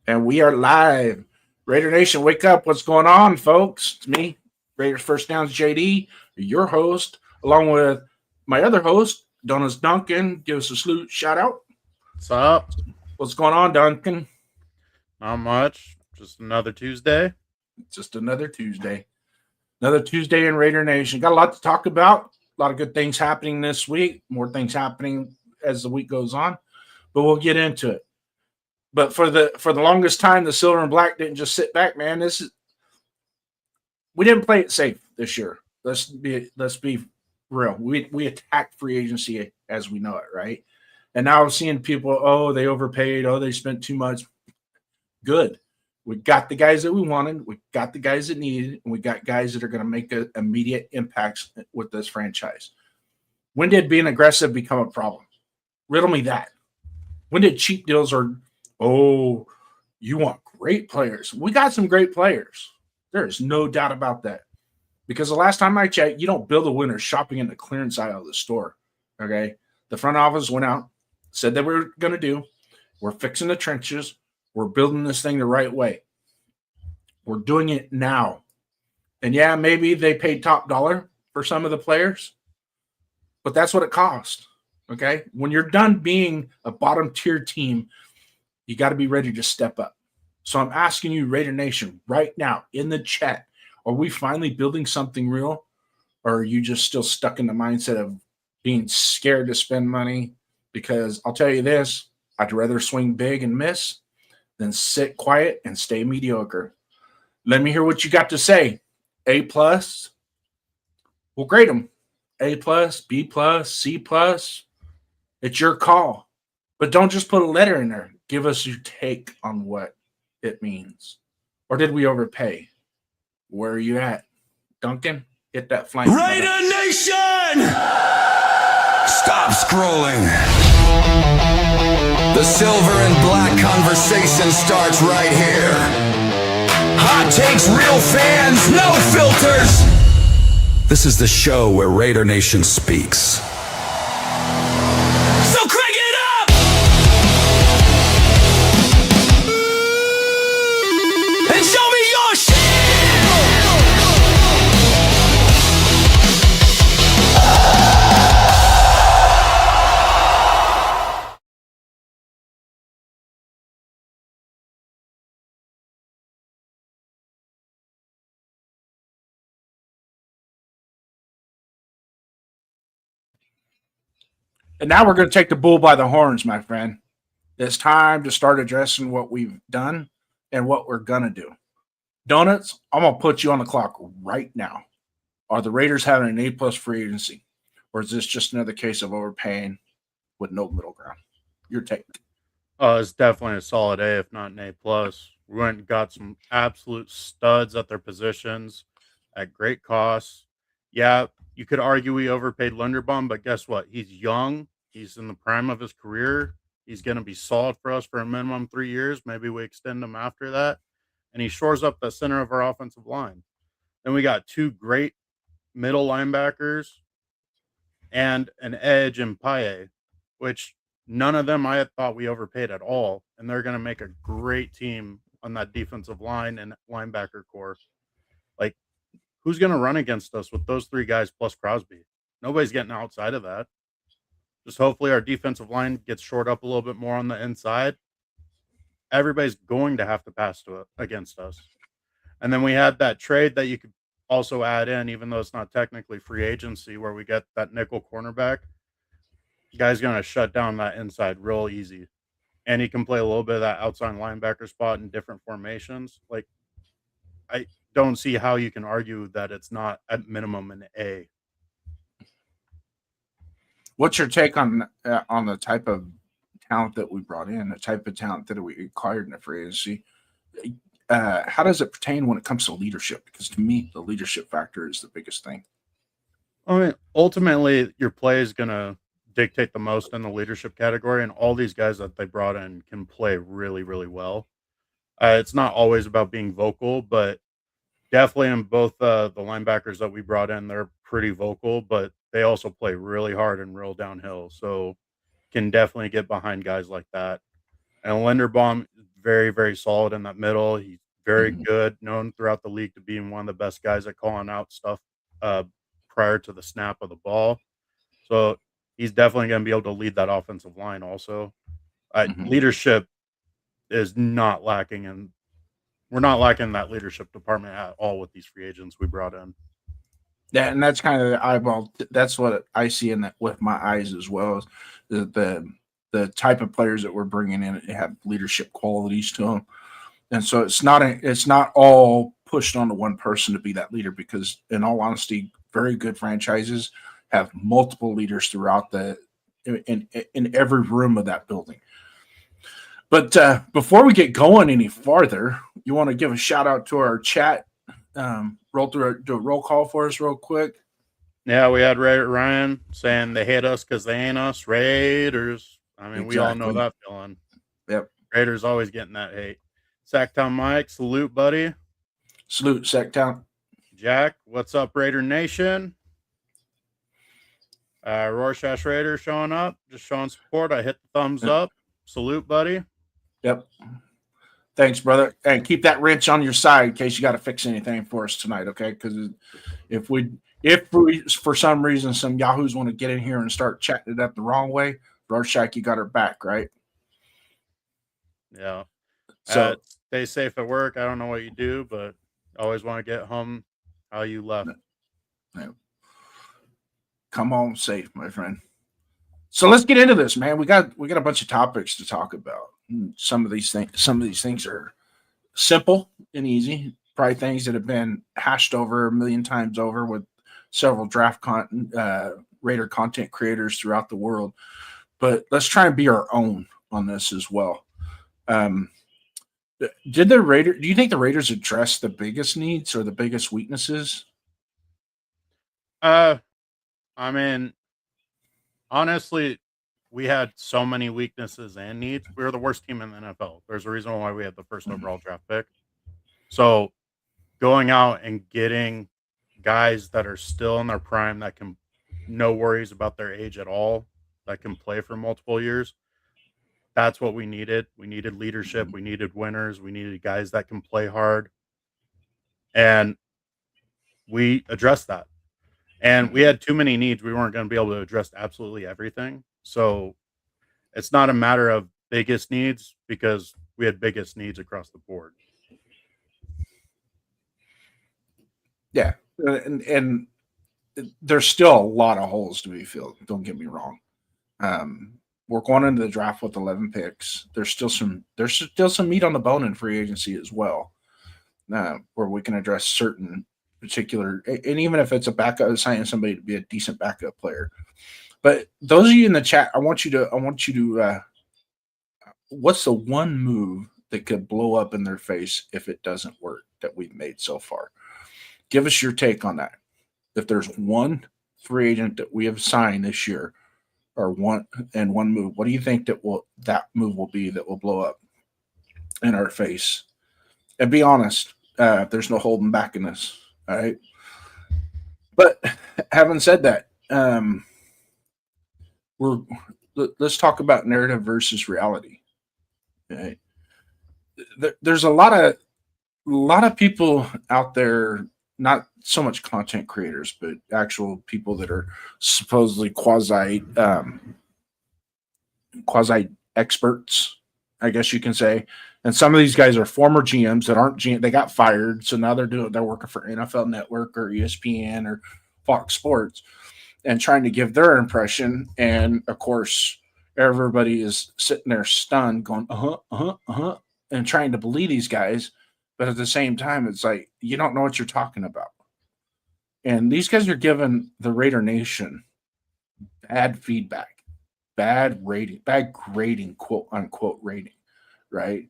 And we are live. Raider Nation, wake up. What's going on, folks? It's me, Raiders First Downs JD, your host, along with my other host, DonutsDuncan. Give us a salute, shout out. What's up? What's going on, Duncan? Not much. Just another Tuesday. Just another Tuesday. Another Tuesday in Raider Nation. Got a lot to talk about. A lot of good things happening this week. More things happening as the week goes on. But we'll get into it. But for the longest time, the silver and black didn't just sit back, man. We didn't play it safe this year. Let's be real. We attacked free agency as we know it, right? And now I'm seeing people, oh, they overpaid, oh, they spent too much. Good. We got the guys that we wanted, we got the guys that needed, and we got guys that are going to make immediate impacts with this franchise. When did being aggressive become a problem? Riddle me that. When did cheap deals oh, you want great players? We got some great players. There is no doubt about that. Because the last time I checked, you don't build a winner shopping in the clearance aisle of the store. Okay? The front office went out, said that we were going to do. We're fixing the trenches. We're building this thing the right way. We're doing it now. And yeah, maybe they paid top dollar for some of the players, but that's what it cost. Okay? When you're done being a bottom tier team, you got to be ready to step up. So I'm asking you, Raider Nation, right now in the chat, are we finally building something real? Or are you just still stuck in the mindset of being scared to spend money? Because I'll tell you this, I'd rather swing big and miss than sit quiet and stay mediocre. Let me hear what you got to say. A plus, we'll grade them. A plus, B plus, C plus. It's your call. But don't just put a letter in there. Give us your take on what it means. Or did we overpay? Where are you at? Duncan, hit that flank. Raider Nation! Stop scrolling. The silver and black conversation starts right here. Hot takes, real fans, no filters. This is the show where Raider Nation speaks. So crank it up! And show me your shit! And now we're going to take the bull by the horns, my friend. It's time to start addressing what we've done and what we're going to do. Donuts, I'm going to put you on the clock right now. Are the Raiders having an A-plus free agency? Or is this just another case of overpaying with no middle ground? Your take. It's definitely a solid A, if not an A+. We went and got some absolute studs at their positions at great costs. Yeah, you could argue we overpaid Linderbaum, but guess what? He's young. He's in the prime of his career. He's going to be solid for us for a minimum 3 years. Maybe we extend him after that. And he shores up the center of our offensive line. Then we got two great middle linebackers and an edge in Paye, which none of them I had thought we overpaid at all. And they're going to make a great team on that defensive line and linebacker core. Like, who's going to run against us with those three guys plus Crosby? Nobody's getting outside of that. Just hopefully our defensive line gets shored up a little bit more on the inside. Everybody's going to have to pass against us. And then we had that trade that you could also add in, even though it's not technically free agency, where we get that nickel cornerback. The guy's going to shut down that inside real easy. And he can play a little bit of that outside linebacker spot in different formations. Like, I don't see how you can argue that it's not at minimum an A. What's your take on the type of talent that we brought in, the type of talent that we acquired in the free agency? How does it pertain when it comes to leadership? Because to me, the leadership factor is the biggest thing. I mean, ultimately, your play is going to dictate the most in the leadership category, and all these guys that they brought in can play really, really well. It's not always about being vocal, but definitely in both the linebackers that we brought in, they're pretty vocal, but they also play really hard and real downhill. So can definitely get behind guys like that. And Linderbaum, very, very solid in that middle. He's very good, known throughout the league to being one of the best guys at calling out stuff prior to the snap of the ball. So he's definitely going to be able to lead that offensive line also. Leadership is not lacking, and we're not lacking that leadership department at all with these free agents we brought in. Yeah, and that's kind of the eyeball. That's what I see in that with my eyes as well. As the type of players that we're bringing in have leadership qualities to them, and so it's not all pushed onto one person to be that leader. Because in all honesty, very good franchises have multiple leaders throughout in every room of that building. But before we get going any farther, you want to give a shout out to our chat. Do a roll call for us real quick. Yeah, we had Ryan saying they hate us because they ain't us. Raiders. I mean, we all know that feeling. Yep. Raiders always getting that hate. Sacktown Mike, salute, buddy. Salute, Sacktown. Jack, what's up, Raider Nation? Rorschach Raider showing up, just showing support. I hit the thumbs up. Salute, buddy. Yep. Thanks, brother. And keep that wrench on your side in case you got to fix anything for us tonight, okay? Because if we for some reason some yahoos want to get in here and start chatting it up the wrong way, Rorschach, you got her back, right? Yeah. So stay safe at work. I don't know what you do, but I always want to get home how you left. No. Come home safe, my friend. So let's get into this, man. We got a bunch of topics to talk about. Some of these things are simple and easy, probably things that have been hashed over a million times over with several Raider content creators throughout the world. But let's try and be our own on this as well. Do you think the Raiders addressed the biggest needs or the biggest weaknesses? I mean, honestly, we had so many weaknesses and needs. We were the worst team in the NFL. There's a reason why we had the first overall draft pick. So going out and getting guys that are still in their prime that can no worries about their age at all, that can play for multiple years, that's what we needed. We needed leadership. We needed winners. We needed guys that can play hard. And we addressed that. And we had too many needs. We weren't going to be able to address absolutely everything. So it's not a matter of biggest needs because we had biggest needs across the board. Yeah. And there's still a lot of holes to be filled. Don't get me wrong. We're going into the draft with 11 picks. There's still some meat on the bone in free agency as well, where we can address certain particular, and even if it's a backup, signing somebody to be a decent backup player. But those of you in the chat, I want you to what's the one move that could blow up in their face if it doesn't work that we've made so far? Give us your take on that. If there's one free agent that we have signed this year, or one move, what do you think that move will be that will blow up in our face? And be honest, there's no holding back in this. All right. But having said that, let's talk about narrative versus reality. Okay. There's a lot of people out there, not so much content creators, but actual people that are supposedly quasi experts, I guess you can say. And some of these guys are former GMs that aren't GM. They got fired, so now they're working for NFL Network or ESPN or Fox Sports and trying to give their impression. And of course, everybody is sitting there stunned, going and trying to believe these guys. But at the same time, it's like you don't know what you're talking about. And these guys are giving the Raider Nation bad feedback, bad grading, quote unquote rating, right?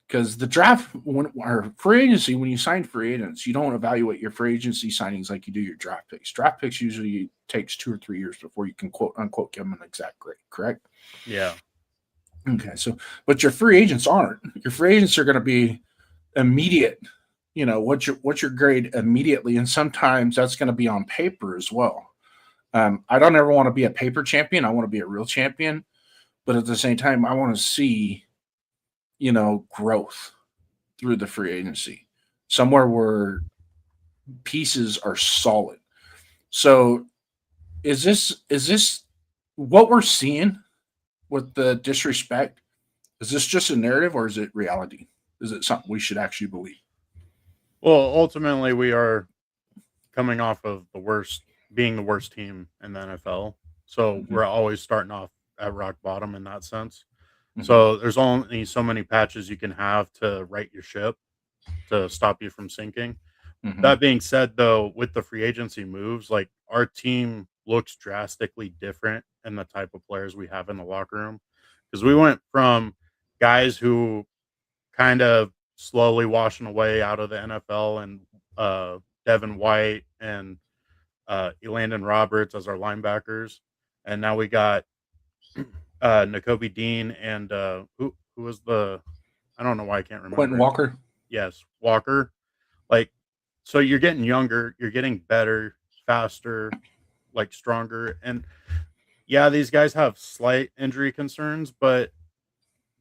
Because the draft, or free agency, when you sign free agents, you don't evaluate your free agency signings like you do your draft picks. Draft picks usually takes 2 or 3 years before you can quote unquote give them an exact grade, correct? Yeah. Okay, so but your free agents aren't. Your free agents are going to be immediate. You know, what's your grade immediately, and sometimes that's going to be on paper as well. I don't ever want to be a paper champion. I want to be a real champion, but at the same time, I want to see growth through the free agency, somewhere where pieces are solid. So is this what we're seeing with the disrespect? Is this just a narrative or is it reality? Is it something we should actually believe? Well, ultimately, we are coming off of being the worst team in the NFL. So Mm-hmm. we're always starting off at rock bottom in that sense. Mm-hmm. So there's only so many patches you can have to right your ship to stop you from sinking. Mm-hmm. That being said, though, with the free agency moves, like our team looks drastically different in the type of players we have in the locker room because we went from guys who kind of slowly washing away out of the NFL and Devin White and Elandon Roberts as our linebackers, and now we got Nakobe Dean and who was the I don't know why I can't remember. Quentin Walker. Yes, Walker. Like, so you're getting younger, you're getting better, faster, like stronger, and yeah, these guys have slight injury concerns, but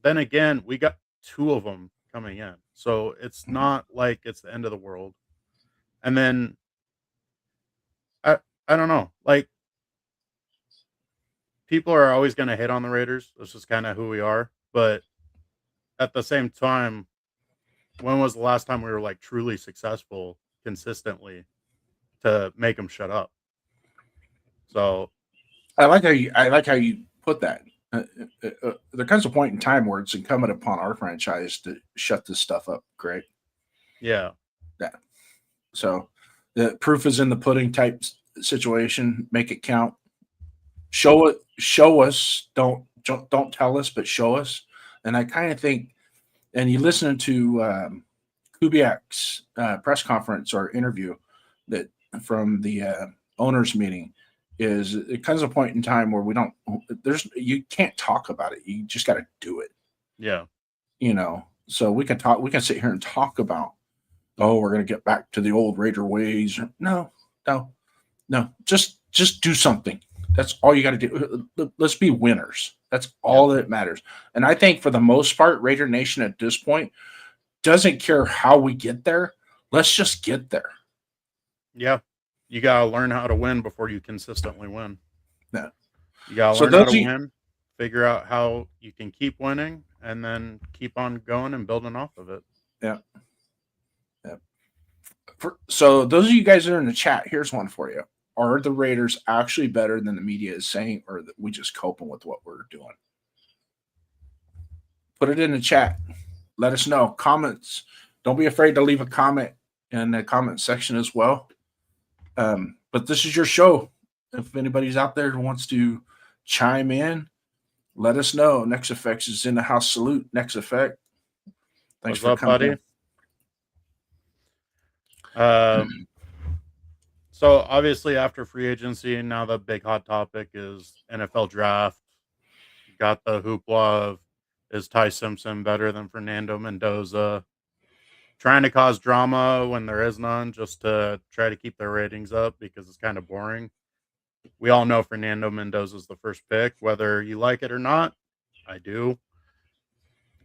then again, we got two of them coming in, so it's not like it's the end of the world. And then I don't know, like people are always going to hit on the Raiders. This is kind of who we are, but at the same time, when was the last time we were like truly successful consistently to make them shut up? So I like how you put that. There comes a point in time where it's incumbent upon our franchise to shut this stuff up. Great. yeah, So the proof is in the pudding type situation. Make it count. Show it. Show us. Don't tell us, but show us. And I kind of think, and you listen to Kubiak's press conference or interview that from the owners meeting, is it comes a point in time where you can't talk about it. You just got to do it. yeah. So we can sit here and talk about, oh, we're going to get back to the old Raider ways. No. Just do something. That's all you got to do. Let's be winners. That's all that matters. And I think for the most part, Raider Nation at this point doesn't care how we get there. Let's just get there. Yeah. You got to learn how to win before you consistently win. Yeah. You got to learn how to win, figure out how you can keep winning, and then keep on going and building off of it. Yeah. So those of you guys that are in the chat, here's one for you. Are the Raiders actually better than the media is saying, or that we just coping with what we're doing? Put it in the chat. Let us know. Comments. Don't be afraid to leave a comment in the comment section as well. But this is your show. If anybody's out there who wants to chime in, let us know. Next Effects is in the house. Salute, Next Effect. Thanks for coming, buddy. So obviously after free agency, now the big hot topic is NFL draft. Got the hoopla of, is Ty Simpson better than Fernando Mendoza? Trying to cause drama when there is none, just to try to keep their ratings up because it's kind of boring. We all know Fernando Mendoza is the first pick, whether you like it or not. I do.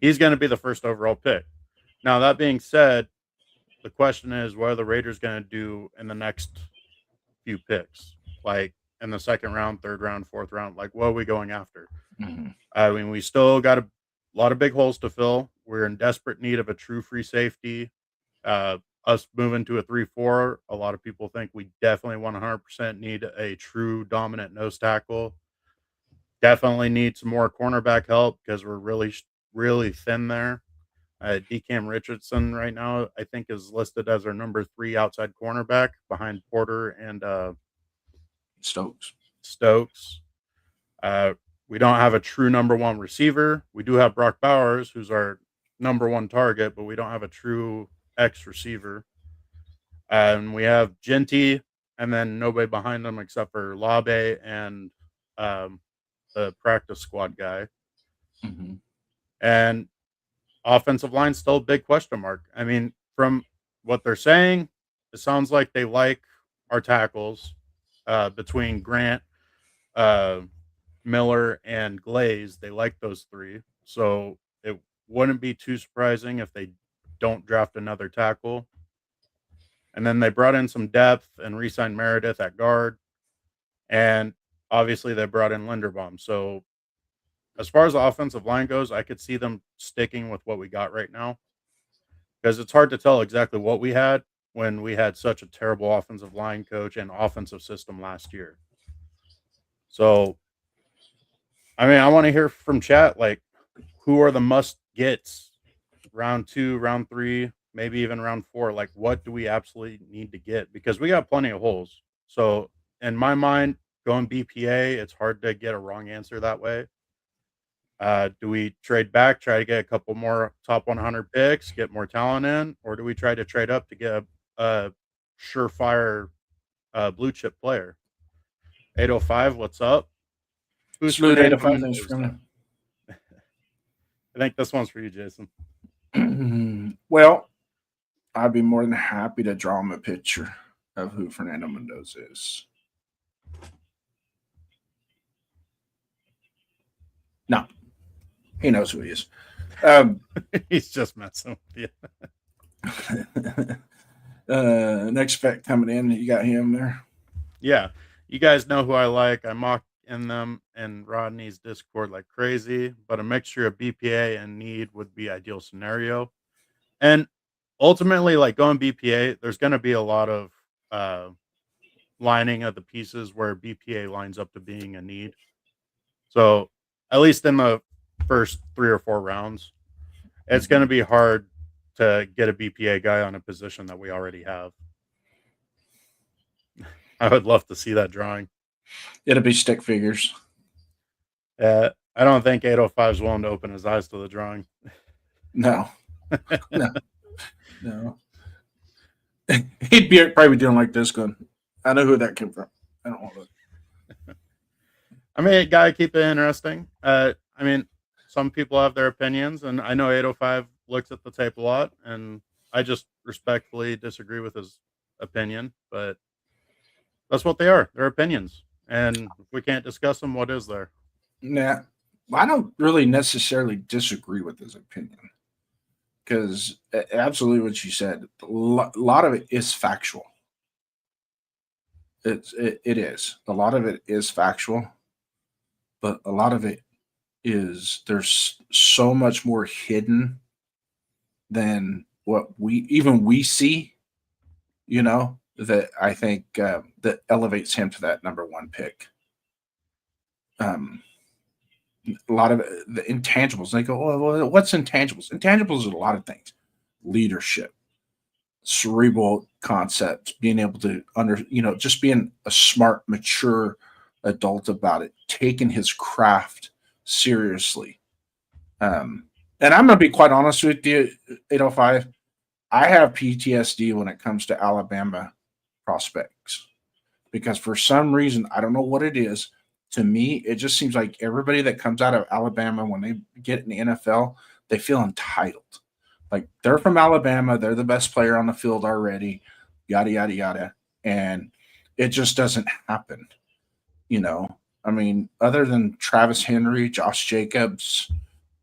He's going to be the first overall pick. Now, that being said, the question is, what are the Raiders going to do in the next few picks? Like in the second round, third round, fourth round? Like, what are we going after? Mm-hmm. I mean, we still got a lot of big holes to fill. We're in desperate need of a true free safety. Us moving to a 3-4, a lot of people think we definitely 100% need a true dominant nose tackle. Definitely need some more cornerback help because we're really, really thin there. DeCam Richardson right now, I think, is listed as our number 3 outside cornerback behind Porter and Stokes. We don't have a true number 1 receiver. We do have Brock Bowers, who's our number 1 target, but we don't have a true X receiver. And we have Genty, and then nobody behind them except for Labe and the practice squad guy. Mm-hmm. And offensive line still a big question mark. I mean, from what they're saying, it sounds like they like our tackles between Grant, Miller, and Glaze. They like those 3. So wouldn't be too surprising if they don't draft another tackle. And then they brought in some depth and re-signed Meredith at guard. And obviously they brought in Linderbaum. So as far as the offensive line goes, I could see them sticking with what we got right now. Because it's hard to tell exactly what we had when we had such a terrible offensive line coach and offensive system last year. So, I mean, I want to hear from chat, like, who are the must-gets round 2, round 3, maybe even round 4? Like, what do we absolutely need to get? Because we got plenty of holes. So, in my mind, going BPA, it's hard to get a wrong answer that way. Do we trade back, try to get a couple more top 100 picks, get more talent in, or do we try to trade up to get a surefire blue chip player? 805, what's up? Who's Salute Fernando 805, Mendoza? thanks for coming. I think this one's for you, Jason. Well, I'd be more than happy to draw him a picture of who Fernando Mendoza is. No, he knows who he is. He's just messing with you. Next spec coming in, you got him there. Yeah, you guys know who I like. I mock in them and Rodney's Discord like crazy, but a mixture of BPA and need would be ideal scenario. And ultimately, like going BPA, there's going to be a lot of lining of the pieces where BPA lines up to being a need. So at least in the first 3 or 4 rounds, it's going to be hard to get a BPA guy on a position that we already have. I would love to see that drawing. It'll be stick figures. I don't think 805 is willing to open his eyes to the drawing. No. No. He'd be probably doing like this going, I know who that came from. I don't want to. I mean, gotta keep it interesting. I mean, some people have their opinions, and I know 805 looks at the tape a lot, and I just respectfully disagree with his opinion, but that's what they are. They're opinions. And if we can't discuss them, what is there? Nah, I don't really necessarily disagree with his opinion because absolutely what you said, a lot of it is factual. It is. A lot of it is factual, but a lot of it is there's so much more hidden than what we see, you know, that I think that elevates him to that number 1 pick. A lot of the intangibles, they go, well, what's intangibles? Intangibles are a lot of things. Leadership, cerebral concepts, being able to just being a smart, mature adult about it, taking his craft seriously. And I'm going to be quite honest with you, 805. I have PTSD when it comes to Alabama prospects because for some reason, I don't know what it is. To me, it just seems like everybody that comes out of Alabama, when they get in the NFL, they feel entitled. Like they're from Alabama, they're the best player on the field already, yada, yada, yada. And it just doesn't happen. You know, I mean, other than Travis Henry, Josh Jacobs,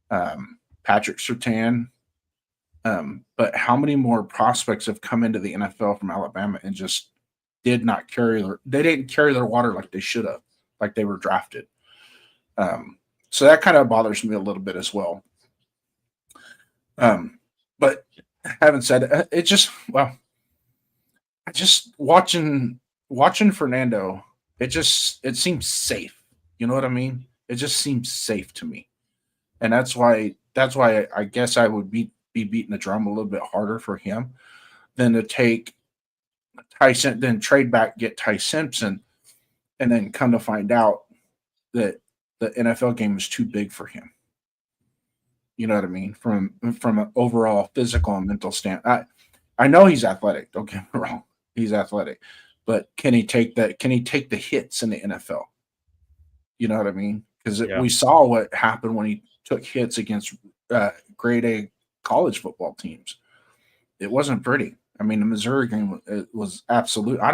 Patrick Surtain, but how many more prospects have come into the NFL from Alabama and just did not they didn't carry their water like they should have, like they were drafted. So that kind of bothers me a little bit as well. But having said it, it just watching Fernando, it seems safe. You know what I mean? It just seems safe to me. And that's why I guess I would be beating the drum a little bit harder for him than to take Tyson, then trade back, get Ty Simpson, and then come to find out that the NFL game is too big for him. You know what I mean? From an overall physical and mental standpoint. I know he's athletic. Don't get me wrong. He's athletic. But can he take the hits in the NFL? You know what I mean? Because we saw what happened when he took hits against grade A college football teams. It wasn't pretty. I mean, the Missouri game was absolute. I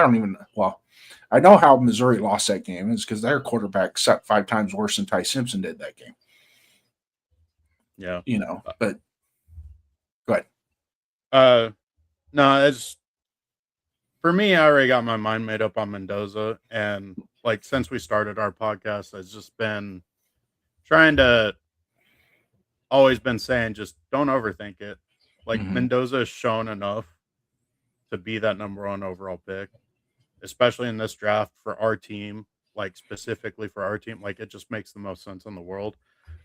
know how Missouri lost that game. It's because their quarterback sucked 5 times worse than Ty Simpson did that game. Yeah. But go ahead. No, it's for me. I already got my mind made up on Mendoza, and like since we started our podcast, I've just been trying to always been saying just don't overthink it. Like Mendoza has shown enough to be that number one overall pick, especially in this draft for our team, like specifically for our team. Like it just makes the most sense in the world,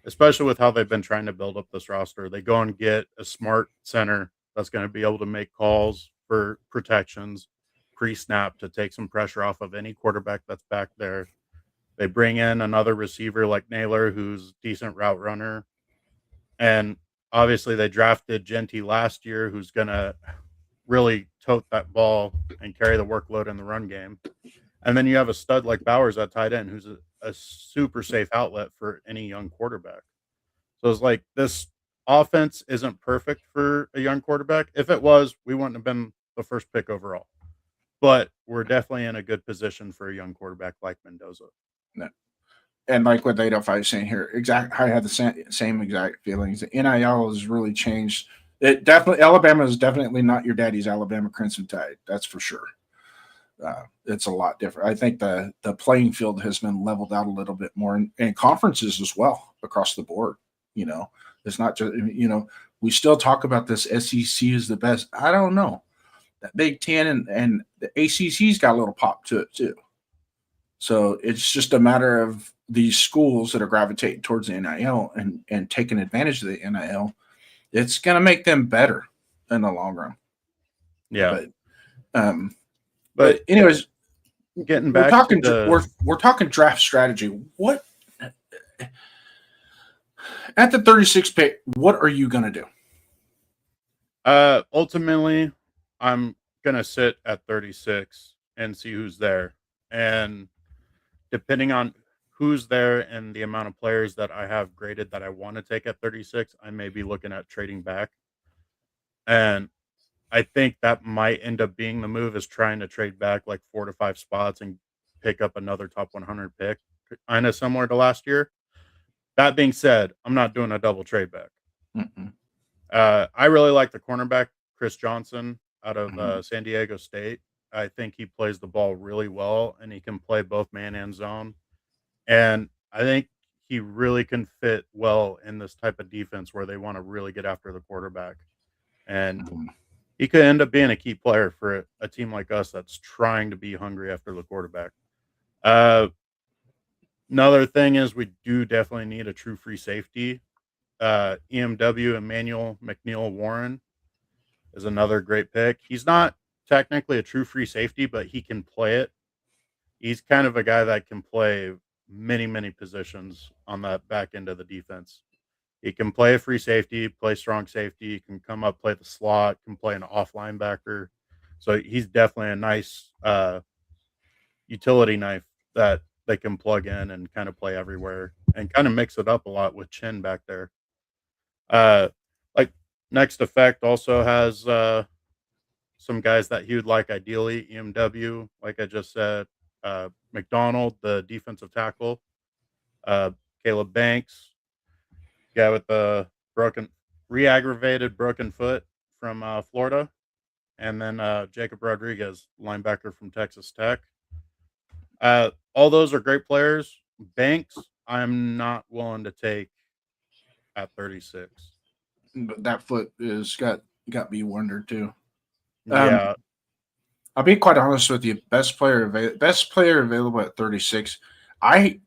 especially with how they've been trying to build up this roster. They go and get a smart center that's going to be able to make calls for protections pre-snap to take some pressure off of any quarterback that's back there. They bring in another receiver like Naylor, who's decent route runner. And obviously they drafted Genty last year, who's going to really tote that ball and carry the workload in the run game. And then you have a stud like Bowers at tight end, who's a super safe outlet for any young quarterback. So it's like this offense isn't perfect for a young quarterback. If it was, we wouldn't have been the first pick overall. But we're definitely in a good position for a young quarterback like Mendoza. No. And like what Adolph is saying here, I had the same exact feelings. The NIL has really changed. Alabama is definitely not your daddy's Alabama Crimson Tide. That's for sure. It's a lot different. I think the playing field has been leveled out a little bit more, and conferences as well across the board. It's not just we still talk about this SEC is the best. I don't know. That Big Ten and the ACC's got a little pop to it too. So it's just a matter of these schools that are gravitating towards the NIL and taking advantage of the NIL. It's going to make them better in the long run. Yeah. But anyways, getting back we're talking draft strategy. What at the 36th pick, what are you going to do? Ultimately, I'm going to sit at 36 and see who's there. And depending on who's there and the amount of players that I have graded that I want to take at 36, I may be looking at trading back. And I think that might end up being the move, is trying to trade back like 4 to 5 spots and pick up another top 100 pick, kind of similar to last year. That being said, I'm not doing a double trade back. I really like the cornerback, Chris Johnson, out of San Diego State. I think he plays the ball really well, and he can play both man and zone. And I think he really can fit well in this type of defense where they want to really get after the quarterback. And he could end up being a key player for a team like us that's trying to be hungry after the quarterback. Another thing is we do definitely need a true free safety. EMW Emmanuel McNeil Warren is another great pick. He's not technically a true free safety, but he can play it. He's kind of a guy that can play many, many positions on that back end of the defense. He can play a free safety, play strong safety. He can come up, play the slot, can play an off linebacker. So he's definitely a nice utility knife that they can plug in and kind of play everywhere and kind of mix it up a lot with Chin back there. Like Next Effect also has some guys that he would like ideally. EMW, like I just said, McDonald, the defensive tackle, Caleb Banks, guy with the re-aggravated broken foot from Florida, and then Jacob Rodriguez, linebacker from Texas Tech. All those are great players. Banks, I'm not willing to take at 36. But that foot is got me wondered too. Yeah. I'll be quite honest with you. Best player available at 36. I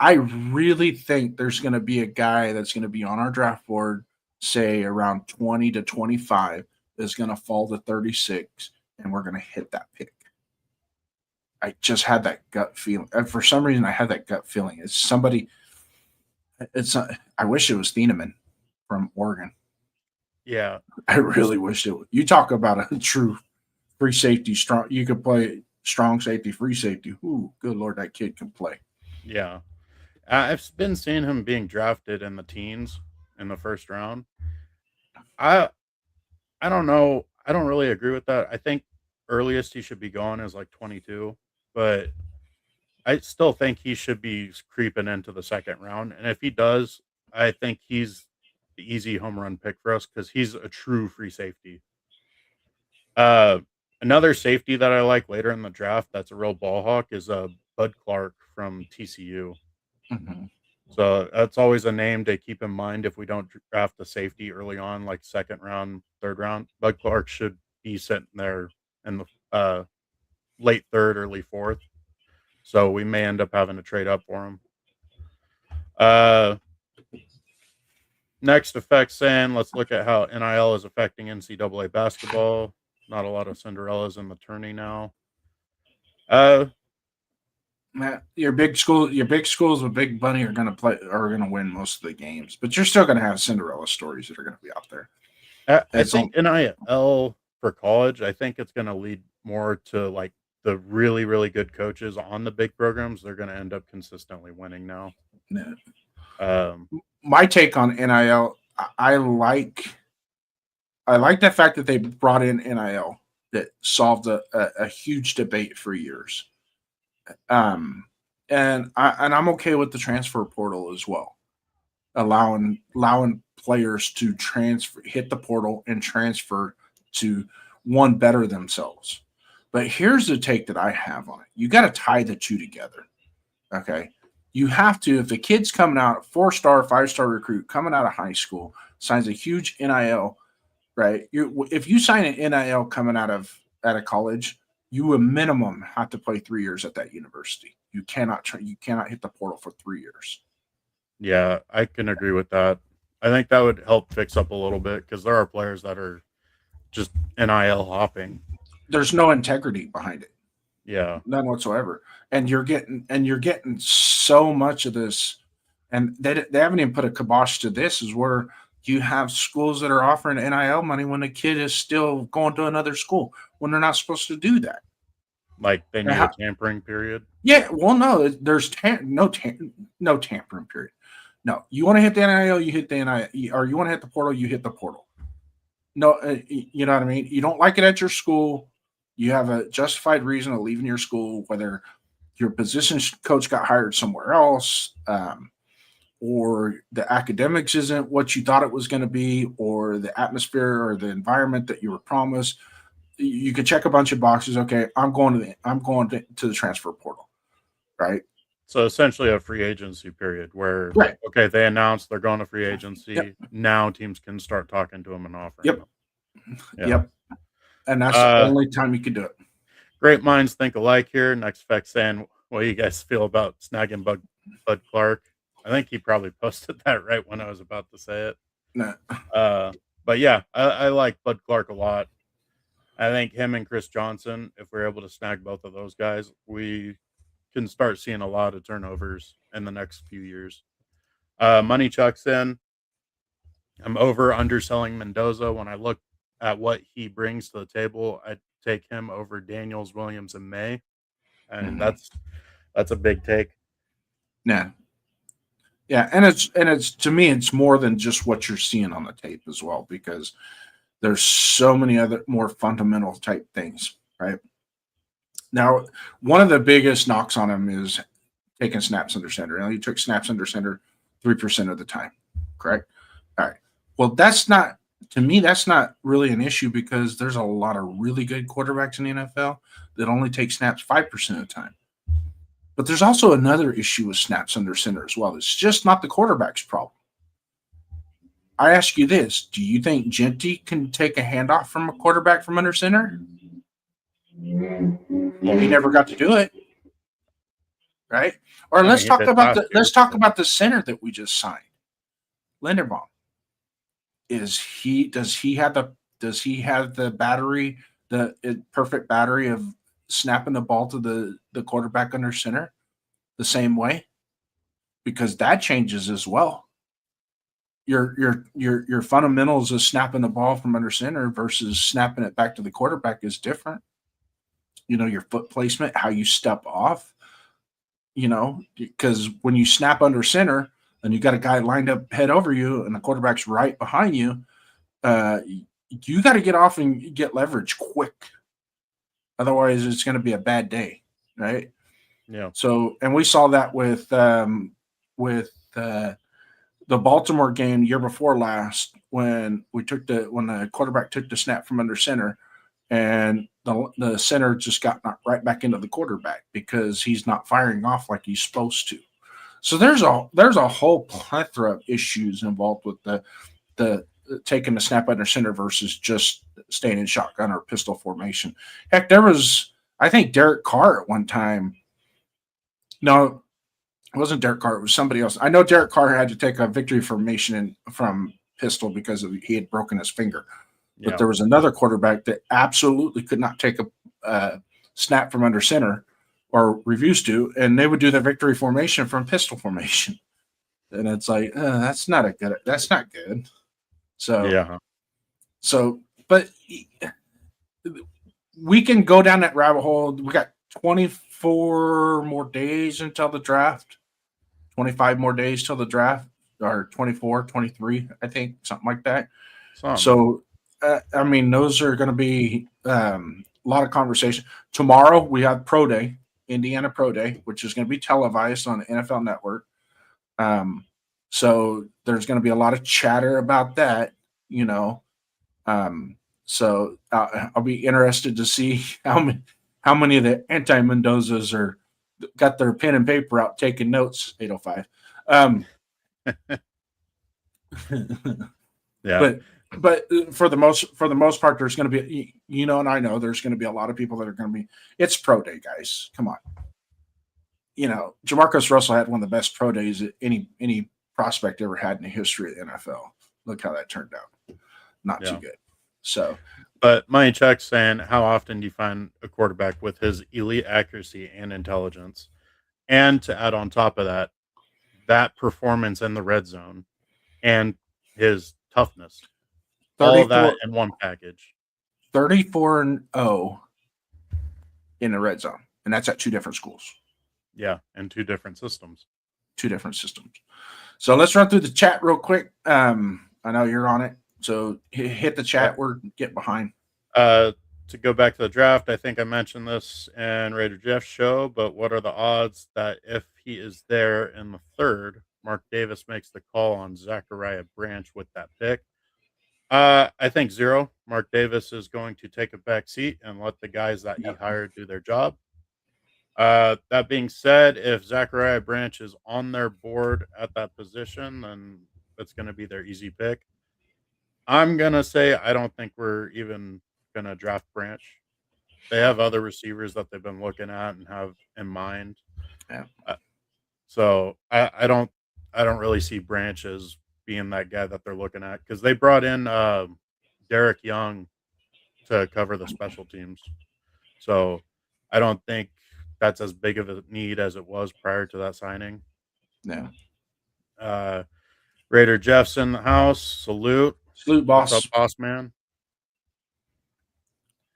really think there's going to be a guy that's going to be on our draft board, say around 20 to 25, is going to fall to 36, and we're going to hit that pick. I just had that gut feeling. For some reason, I had that gut feeling. It's somebody. I wish it was Thieneman from Oregon. Yeah. I really wish it was. You talk about a true free safety, strong. You could play strong safety, free safety. Ooh, good Lord, that kid can play. Yeah. I've been seeing him being drafted in the teens in the first round. I don't know. I don't really agree with that. I think earliest he should be going is like 22, but I still think he should be creeping into the second round. And if he does, I think he's the easy home run pick for us because he's a true free safety. Another safety that I like later in the draft that's a real ball hawk is Bud Clark from TCU. Mm-hmm. So that's always a name to keep in mind if we don't draft a safety early on, like second round, third round. Bud Clark should be sitting there in the late third, early fourth. So we may end up having to trade up for him. Next effects in, let's look at how NIL is affecting NCAA basketball. Not a lot of Cinderellas in the tourney now. Your big schools with big money are going to win most of the games, but you're still going to have Cinderella stories that are going to be out there. I think NIL for college, I think it's going to lead more to like the really, really good coaches on the big programs. They're going to end up consistently winning now. Yeah. My take on NIL, I like the fact that they brought in NIL that solved a huge debate for years. And I'm okay with the transfer portal as well, allowing players to hit the portal and transfer to one better themselves. But here's the take that I have on it. You got to tie the two together. Okay. You have to, if a kid's coming out, 4-star, 5-star recruit coming out of high school, signs a huge NIL, right? If you sign an NIL coming out of college, you a minimum have to play 3 years at that university. You cannot hit the portal for 3 years. Yeah, I can agree with that. I think that would help fix up a little bit because there are players that are just NIL hopping. There's no integrity behind it. Yeah, none whatsoever. And you're getting so much of this, and they haven't even put a kibosh to this. Is where you have schools that are offering NIL money when a kid is still going to another school when they're not supposed to do that. Like they need a tampering period. Yeah, well, no, there's no tampering period. No, you want to hit the NIL, you hit the NIL, or you want to hit the portal, you hit the portal. No, you know what I mean? You don't like it at your school, you have a justified reason of leaving your school, whether your position coach got hired somewhere else, or the academics isn't what you thought it was going to be, or the atmosphere or the environment that you were promised. You could check a bunch of boxes. Okay, I'm going to the transfer portal, right? So essentially a free agency period where, right. Okay, they announced they're going to free agency. Yep. Now teams can start talking to them and offering Yep. them. Yep. And that's the only time you can do it. Great minds think alike here. Next fact saying, what do you guys feel about snagging Bud Clark? I think he probably posted that right when I was about to say it. No. But yeah, I like Bud Clark a lot. I think him and Chris Johnson, if we're able to snag both of those guys, we can start seeing a lot of turnovers in the next few years. Money chucks in. I'm underselling Mendoza. When I look at what he brings to the table, I take him over Daniels, Williams, and May. And that's a big take. Yeah. Yeah. And it's to me, it's more than just what you're seeing on the tape as well, because there's so many other more fundamental type things, right? Now, one of the biggest knocks on him is taking snaps under center. He took snaps under center 3% of the time, correct? All right. Well, that's not really an issue, because there's a lot of really good quarterbacks in the NFL that only take snaps 5% of the time. But there's also another issue with snaps under center as well. It's just not the quarterback's problem. I ask you this: do you think Genty can take a handoff from a quarterback from under center? Well, he never got to do it, right? Or let's talk about the center that we just signed, Linderbaum. Does he have the battery, the perfect battery of snapping the ball to the quarterback under center the same way? Because that changes as well. Your fundamentals of snapping the ball from under center versus snapping it back to the quarterback is different. Your foot placement, how you step off, because when you snap under center and you got a guy lined up head over you and the quarterback's right behind you, you got to get off and get leverage quick. Otherwise, it's going to be a bad day, right? Yeah. So, and we saw that with the Baltimore game year before last when the quarterback took the snap from under center, and the center just got knocked right back into the quarterback because he's not firing off like he's supposed to. So there's a whole plethora of issues involved with the taking the snap under center versus just staying in shotgun or pistol formation. Heck, I think Derek Carr at one time. No, it wasn't Derek Carr. It was somebody else. I know Derek Carr had to take a victory formation from pistol because he had broken his finger. Yeah. But there was another quarterback that absolutely could not take a snap from under center or refused to, and they would do the victory formation from pistol formation. And it's like, that's not good. So, yeah. So, but we can go down that rabbit hole. We got 24 more days until the draft, 25 more days till the draft, or 24, 23, I think, something like that. So, I mean, those are going to be a lot of conversation. Tomorrow, we have Pro Day, Indiana Pro Day, which is going to be televised on the NFL Network. So there's going to be a lot of chatter about that, you know. So I'll be interested to see how many of the anti-Mendozas got their pen and paper out taking notes. 805. Yeah. But for the most part, there's going to be, you know, and I know there's going to be a lot of people that are going to be. It's Pro Day, guys. Come on. You know, Jamarcus Russell had one of the best pro days that any prospect ever had in the history of the NFL. Look how that turned out. Not too good. So, but Money Chuck's saying, how often do you find a quarterback with his elite accuracy and intelligence, and to add on top of that performance in the red zone and his toughness, all of that in one package? 34-0 in the red zone, and that's at two different schools. Yeah, and two different systems. So let's run through the chat real quick. I know you're on it, so hit the chat. We're getting behind. To go back to the draft, I think I mentioned this in Raider Jeff's show, but what are the odds that if he is there in the third, Mark Davis makes the call on Zachariah Branch with that pick? I think 0. Mark Davis is going to take a back seat and let the guys that he hired do their job. That being said, if Zachariah Branch is on their board at that position, then it's going to be their easy pick. I'm going to say I don't think we're even going to draft Branch. They have other receivers that they've been looking at and have in mind. Yeah. So I don't really see Branch as being that guy that they're looking at, because they brought in Derek Young to cover the special teams. So I don't think that's as big of a need as it was prior to that signing. Yeah. Raider Jeff's in the house. Salute, boss. What's up, boss man?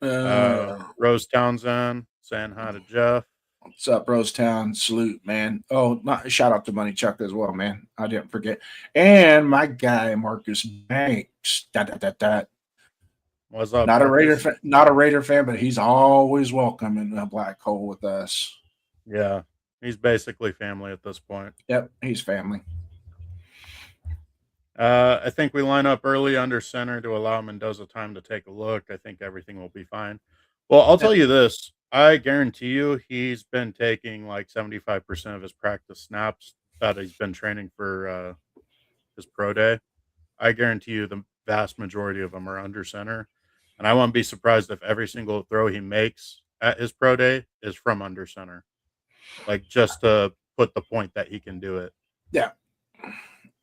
Rose Townsend saying hi to Jeff. What's up, Rosetown? Salute, man. Oh, shout out to Money Chuck as well, man. I didn't forget. And my guy, Marcus Banks. What's up? Not a Raider fan, but he's always welcome in the black hole with us. Yeah, he's basically family at this point. Yep, he's family. I think we line up early under center to allow Mendoza time to take a look. I think everything will be fine. Well, I'll tell you this. I guarantee you he's been taking like 75% of his practice snaps that he's been training for his pro day. I guarantee you the vast majority of them are under center. And I won't be surprised if every single throw he makes at his pro day is from under center. Like, just to put the point that he can do it. Yeah.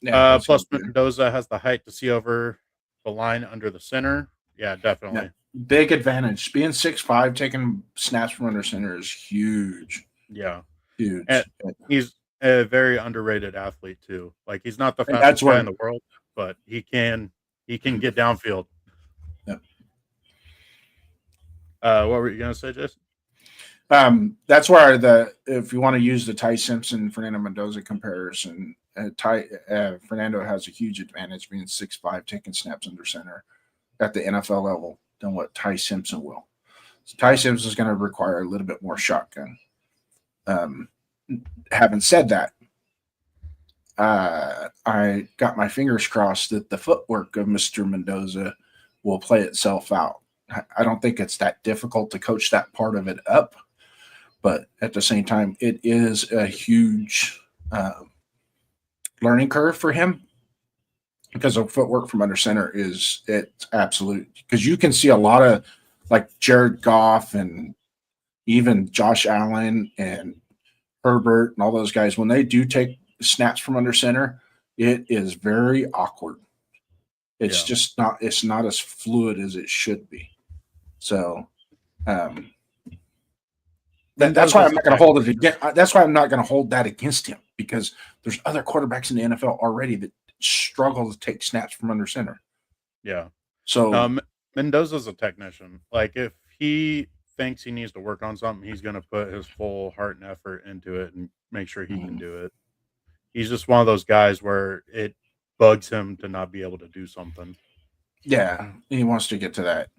Plus, Mendoza has the height to see over the line under the center. Yeah, definitely. Yeah. Big advantage. Being 6'5", taking snaps from under center is huge. Yeah. Huge. And he's a very underrated athlete, too. Like, he's not the fastest guy in the world, but he can get downfield. Yeah. What were you going to say, Jason? That's where if you want to use the Ty Simpson Fernando Mendoza comparison, Fernando has a huge advantage being 6'5", taking snaps under center at the NFL level than what Ty Simpson will. So Ty Simpson is going to require a little bit more shotgun. Having said that, I got my fingers crossed that the footwork of Mr. Mendoza will play itself out. I don't think it's that difficult to coach that part of it up, but at the same time, it is a huge learning curve for him because of footwork from under center it's absolute. Because you can see a lot of like Jared Goff and even Josh Allen and Herbert and all those guys, when they do take snaps from under center, it is very awkward. It's just not. It's not as fluid as it should be. So that's why I'm not going to hold it again. That's why I'm not going to hold that against him, because there's other quarterbacks in the NFL already that struggle to take snaps from under center. Yeah. So Mendoza's a technician. Like, if he thinks he needs to work on something, he's going to put his full heart and effort into it and make sure he can do it. He's just one of those guys where it bugs him to not be able to do something. Yeah, he wants to get to that.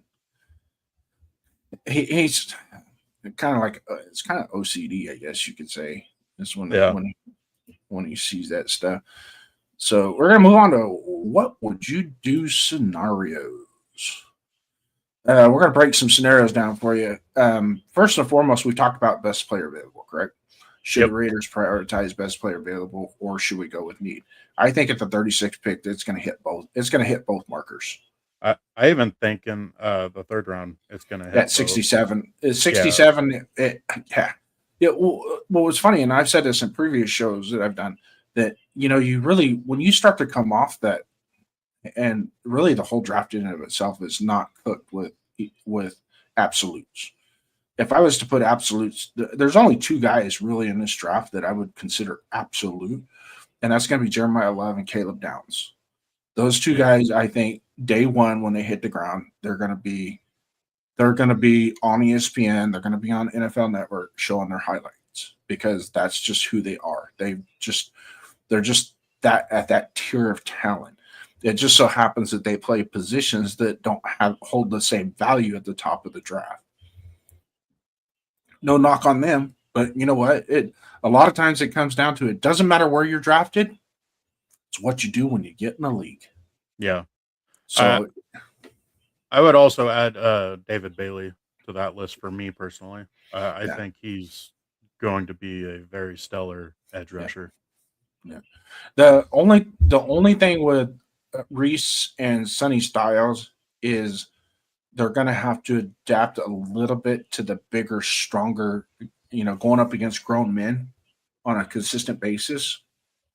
He's kind of like it's kind of OCD, I guess you could say. This when he sees that stuff. So we're gonna move on to what would you do scenarios. We're gonna break some scenarios down for you. First and foremost, we talked about best player available, correct? Should the Raiders prioritize best player available, or should we go with need? I think at the 36th pick, it's going to hit both. It's going to hit both markers. I even think in the third round, it's going to hit at 67. 67. Well, what's funny, and I've said this in previous shows that I've done, that you really, when you start to come off that, and really the whole draft in and of itself is not cooked with absolutes. If I was to put absolutes, there's only two guys really in this draft that I would consider absolute, and that's going to be Jeremiah Love and Caleb Downs. Those two guys, I think, day one when they hit the ground, they're going to be on ESPN. They're going to be on NFL Network showing their highlights, because that's just who they are. They're just that at that tier of talent. It just so happens that they play positions that don't hold the same value at the top of the draft. No knock on them, but you know what? A lot of times it comes down to, it doesn't matter where you're drafted. It's what you do when you get in the league. Yeah. So I would also add David Bailey to that list for me personally. I think he's going to be a very stellar edge rusher. Yeah. The only thing with Reese and Sonny Styles is they're going to have to adapt a little bit to the bigger, stronger, going up against grown men on a consistent basis.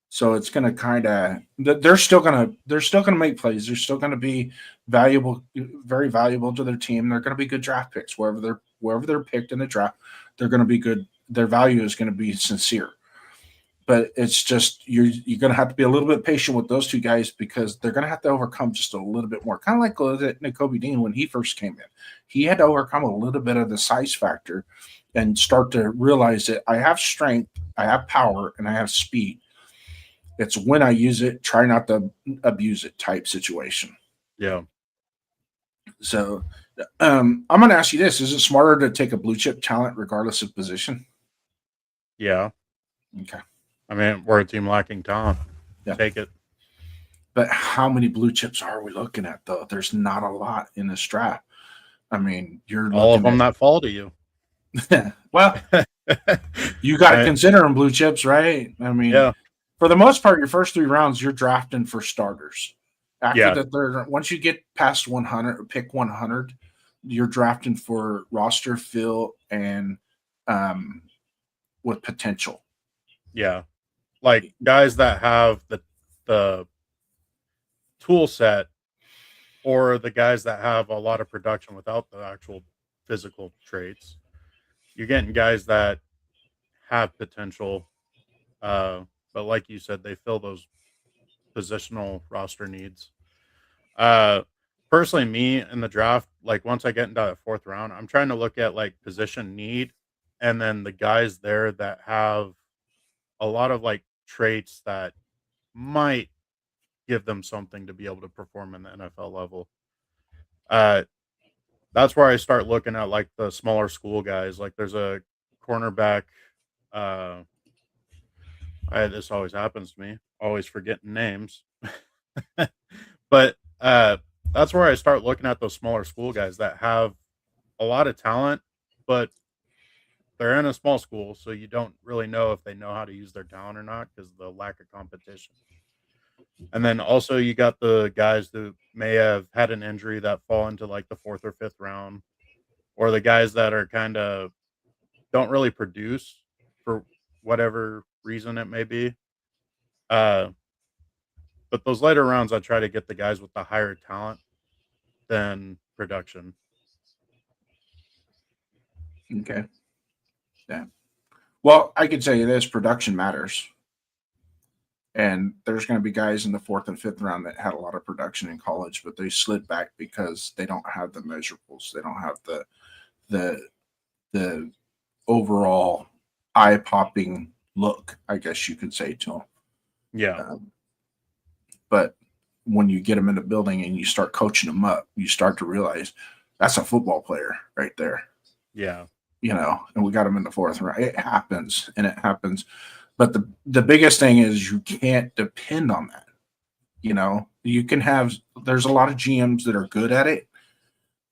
So it's going to kind of, they're still going to make plays. They're still going to be valuable, very valuable to their team. They're going to be good draft picks wherever they're picked in the draft. They're going to be good. Their value is going to be sincere. But it's just, you're going to have to be a little bit patient with those two guys, because they're going to have to overcome just a little bit more. Kind of like Nakobe Dean when he first came in. He had to overcome a little bit of the size factor and start to realize that I have strength, I have power, and I have speed. It's when I use it, try not to abuse it type situation. Yeah. So I'm going to ask you this. Is it smarter to take a blue chip talent regardless of position? Yeah. Okay. I mean, we're a team lacking talent. Yeah. Take it. But how many blue chips are we looking at, though? There's not a lot in this draft. I mean, you're all of them that fall to you. Well, you got to consider them blue chips, right? I mean, for the most part, your first three rounds, you're drafting for starters. After the third, once you get past 100, pick 100, you're drafting for roster fill and with potential. Yeah. Like guys that have the tool set, or the guys that have a lot of production without the actual physical traits. You're getting guys that have potential, but like you said, they fill those positional roster needs. Personally, me in the draft, like once I get into that fourth round, I'm trying to look at like position need, and then the guys there that have a lot of like traits that might give them something to be able to perform in the NFL level. That's where I start looking at like the smaller school guys. Like there's a cornerback. I'm This always happens to me. Always forgetting names. But that's where I start looking at those smaller school guys that have a lot of talent, but they're in a small school, so you don't really know if they know how to use their talent or not because of the lack of competition. And then also you got the guys that may have had an injury that fall into like the fourth or fifth round, or the guys that are kind of don't really produce for whatever reason it may be. Uh, but those later rounds, I try to get the guys with the higher talent than production. Okay. Yeah. Well, I could tell you this: production matters, and there's going to be guys in the fourth and fifth round that had a lot of production in college, but they slid back because they don't have the measurables. They don't have the overall eye popping look, I guess you could say, to them. Yeah. But when you get them in the building and you start coaching them up, you start to realize that's a football player right there. Yeah. And we got them in the fourth round. It happens, and it happens. But the biggest thing is you can't depend on that. You can have, there's a lot of GMs that are good at it,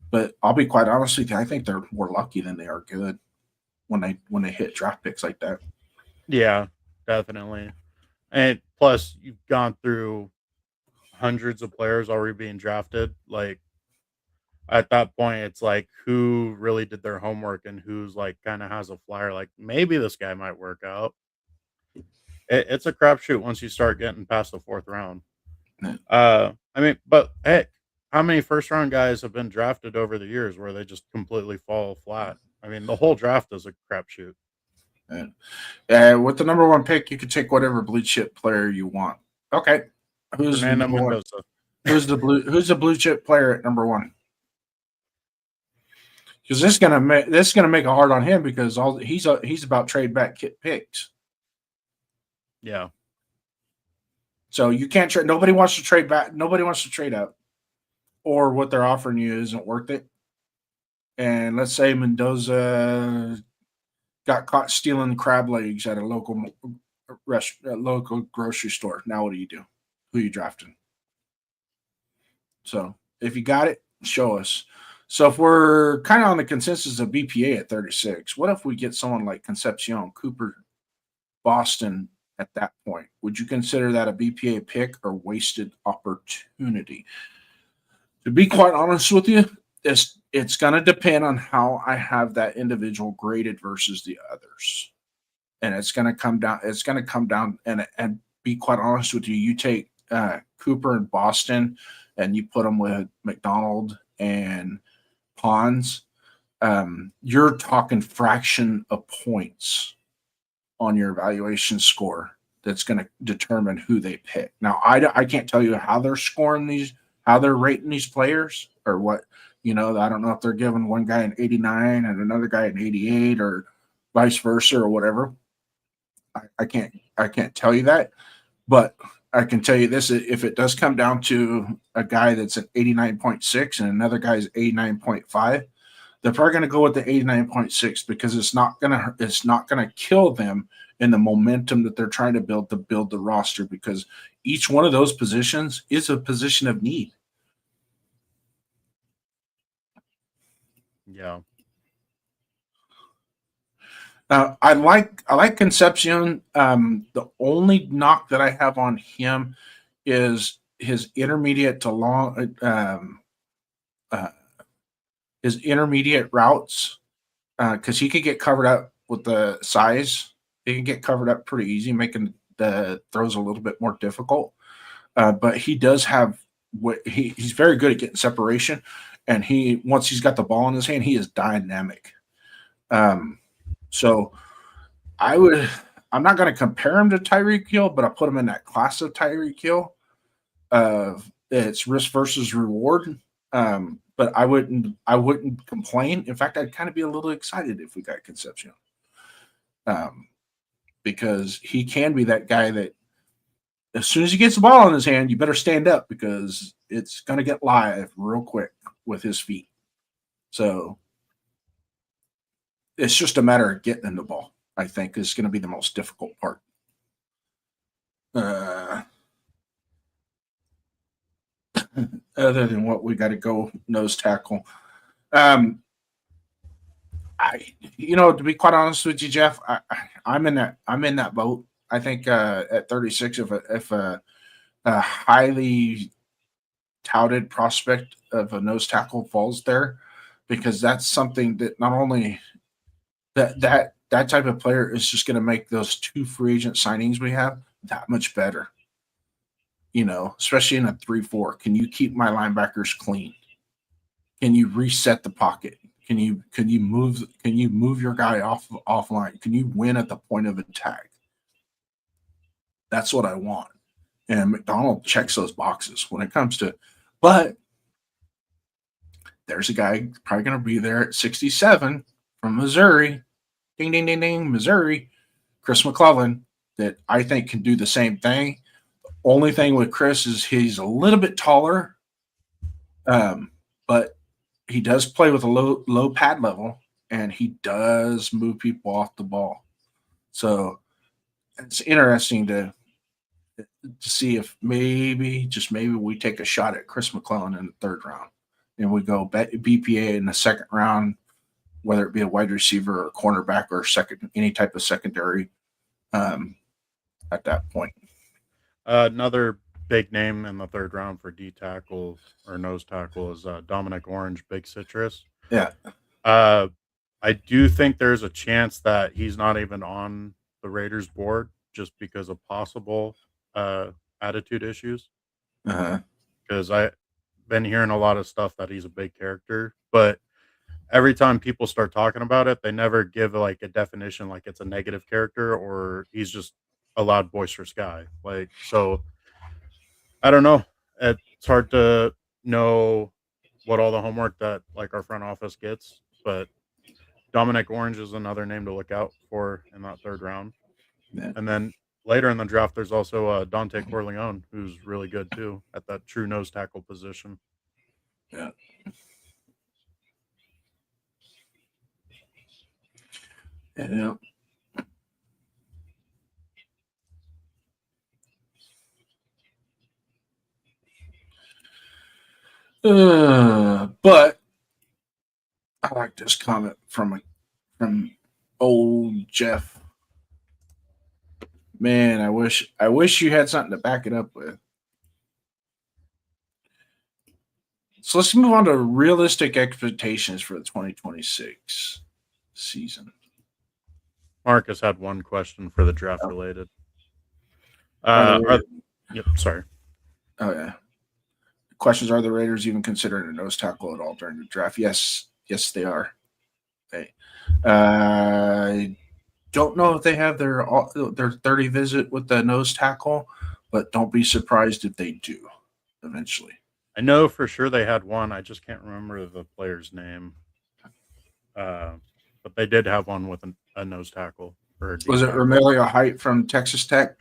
but I'll be quite honest with you, I think they're more lucky than they are good when they hit draft picks like that. Yeah, definitely. And plus you've gone through hundreds of players already being drafted. Like at that point, it's like who really did their homework and who's like kind of has a flyer. Like maybe this guy might work out. It's a crapshoot once you start getting past the fourth round. I mean, but heck, how many first round guys have been drafted over the years where they just completely fall flat? I mean, the whole draft is a crapshoot. With the number one pick, you can take whatever blue chip player you want. Okay, who's Fernando Mendoza? Who's the blue chip player at number one? Because this is gonna make it hard on him because he's about trade back picks. Yeah. So you can't trade. Nobody wants to trade back. Nobody wants to trade up, or what they're offering you isn't worth it. And let's say Mendoza got caught stealing crab legs at a local grocery store. Now what do you do? Who you drafting? So if you got it, show us. So if we're kind of on the consensus of BPA at 36, what if we get someone like Concepcion, Cooper, Boston at that point? Would you consider that a BPA pick or wasted opportunity? To be quite honest with you, it's going to depend on how I have that individual graded versus the others. And it's going to come down and be quite honest with you. You take Cooper and Boston and you put them with McDonald and Pons, you're talking fraction of points on your evaluation score that's going to determine who they pick. Now, I can't tell you how they're scoring these, how they're rating these players or what, I don't know if they're giving one guy an 89 and another guy an 88 or vice versa or whatever. I can't tell you that, but I can tell you this: if it does come down to a guy that's an 89.6 and another guy's 89.5, they're probably going to go with the 89.6 because it's not gonna kill them in the momentum that they're trying to build the roster, because each one of those positions is a position of need. Yeah. I like Concepcion. The only knock that I have on him is his intermediate to long, his intermediate routes, because he could get covered up with the size. He can get covered up pretty easy, making the throws a little bit more difficult. But he does have he's very good at getting separation, and once he's got the ball in his hand, he is dynamic. So I'm not going to compare him to Tyreek Hill, but I put him in that class of Tyreek Hill. It's risk versus reward. But I wouldn't complain. In fact, I'd kind of be a little excited if we got Concepcion. Because he can be that guy that as soon as he gets the ball in his hand, you better stand up because it's going to get live real quick with his feet. So it's just a matter of getting the ball, I think, is going to be the most difficult part. other than what we got to go nose tackle. To be quite honest with you, Jeff, I'm in that boat. I think at 36, if a highly touted prospect of a nose tackle falls there, because that's something that not only that type of player is just going to make those 2 free agent signings we have that much better. Especially in a 3-4. Can you keep my linebackers clean? Can you reset the pocket? Can you move your guy offline? Can you win at the point of attack? That's what I want. And McDonald checks those boxes when it comes to, but there's a guy probably going to be there at 67 from Missouri. Ding, ding, ding, ding, Missouri. Chris McClellan, that I think can do the same thing. Only thing with Chris is he's a little bit taller, but he does play with a low pad level, and he does move people off the ball. So it's interesting to see if maybe we take a shot at Chris McClellan in the 3rd round, and we go BPA in the 2nd round, whether it be a wide receiver or cornerback or any type of secondary at that point. Another big name in the 3rd round for D tackle or nose tackle is Dominic Orange, Big Citrus. Yeah. I do think there's a chance that he's not even on the Raiders board just because of possible attitude issues. Because I've been hearing a lot of stuff that he's a big character, but every time people start talking about it, they never give like a definition, like it's a negative character or he's just a loud, boisterous guy. Like, so I don't know. It's hard to know what all the homework that like our front office gets, but Dominic Orange is another name to look out for in that 3rd round. Yeah. And then later in the draft, there's also Dante Corleone, who's really good too at that true nose tackle position. Yeah. Yeah. But I like this comment from old Jeff. Man, I wish you had something to back it up with. So let's move on to realistic expectations for the 2026 season. Marcus had one question for the draft related. Yep, sorry. Oh yeah. Questions: Are the Raiders even considering a nose tackle at all during the draft? Yes, they are. Okay. I don't know if they have their 30 visit with the nose tackle, but don't be surprised if they do eventually. I know for sure they had one. I just can't remember the player's name. But they did have one with a nose tackle. Was it Romelio Height from Texas Tech?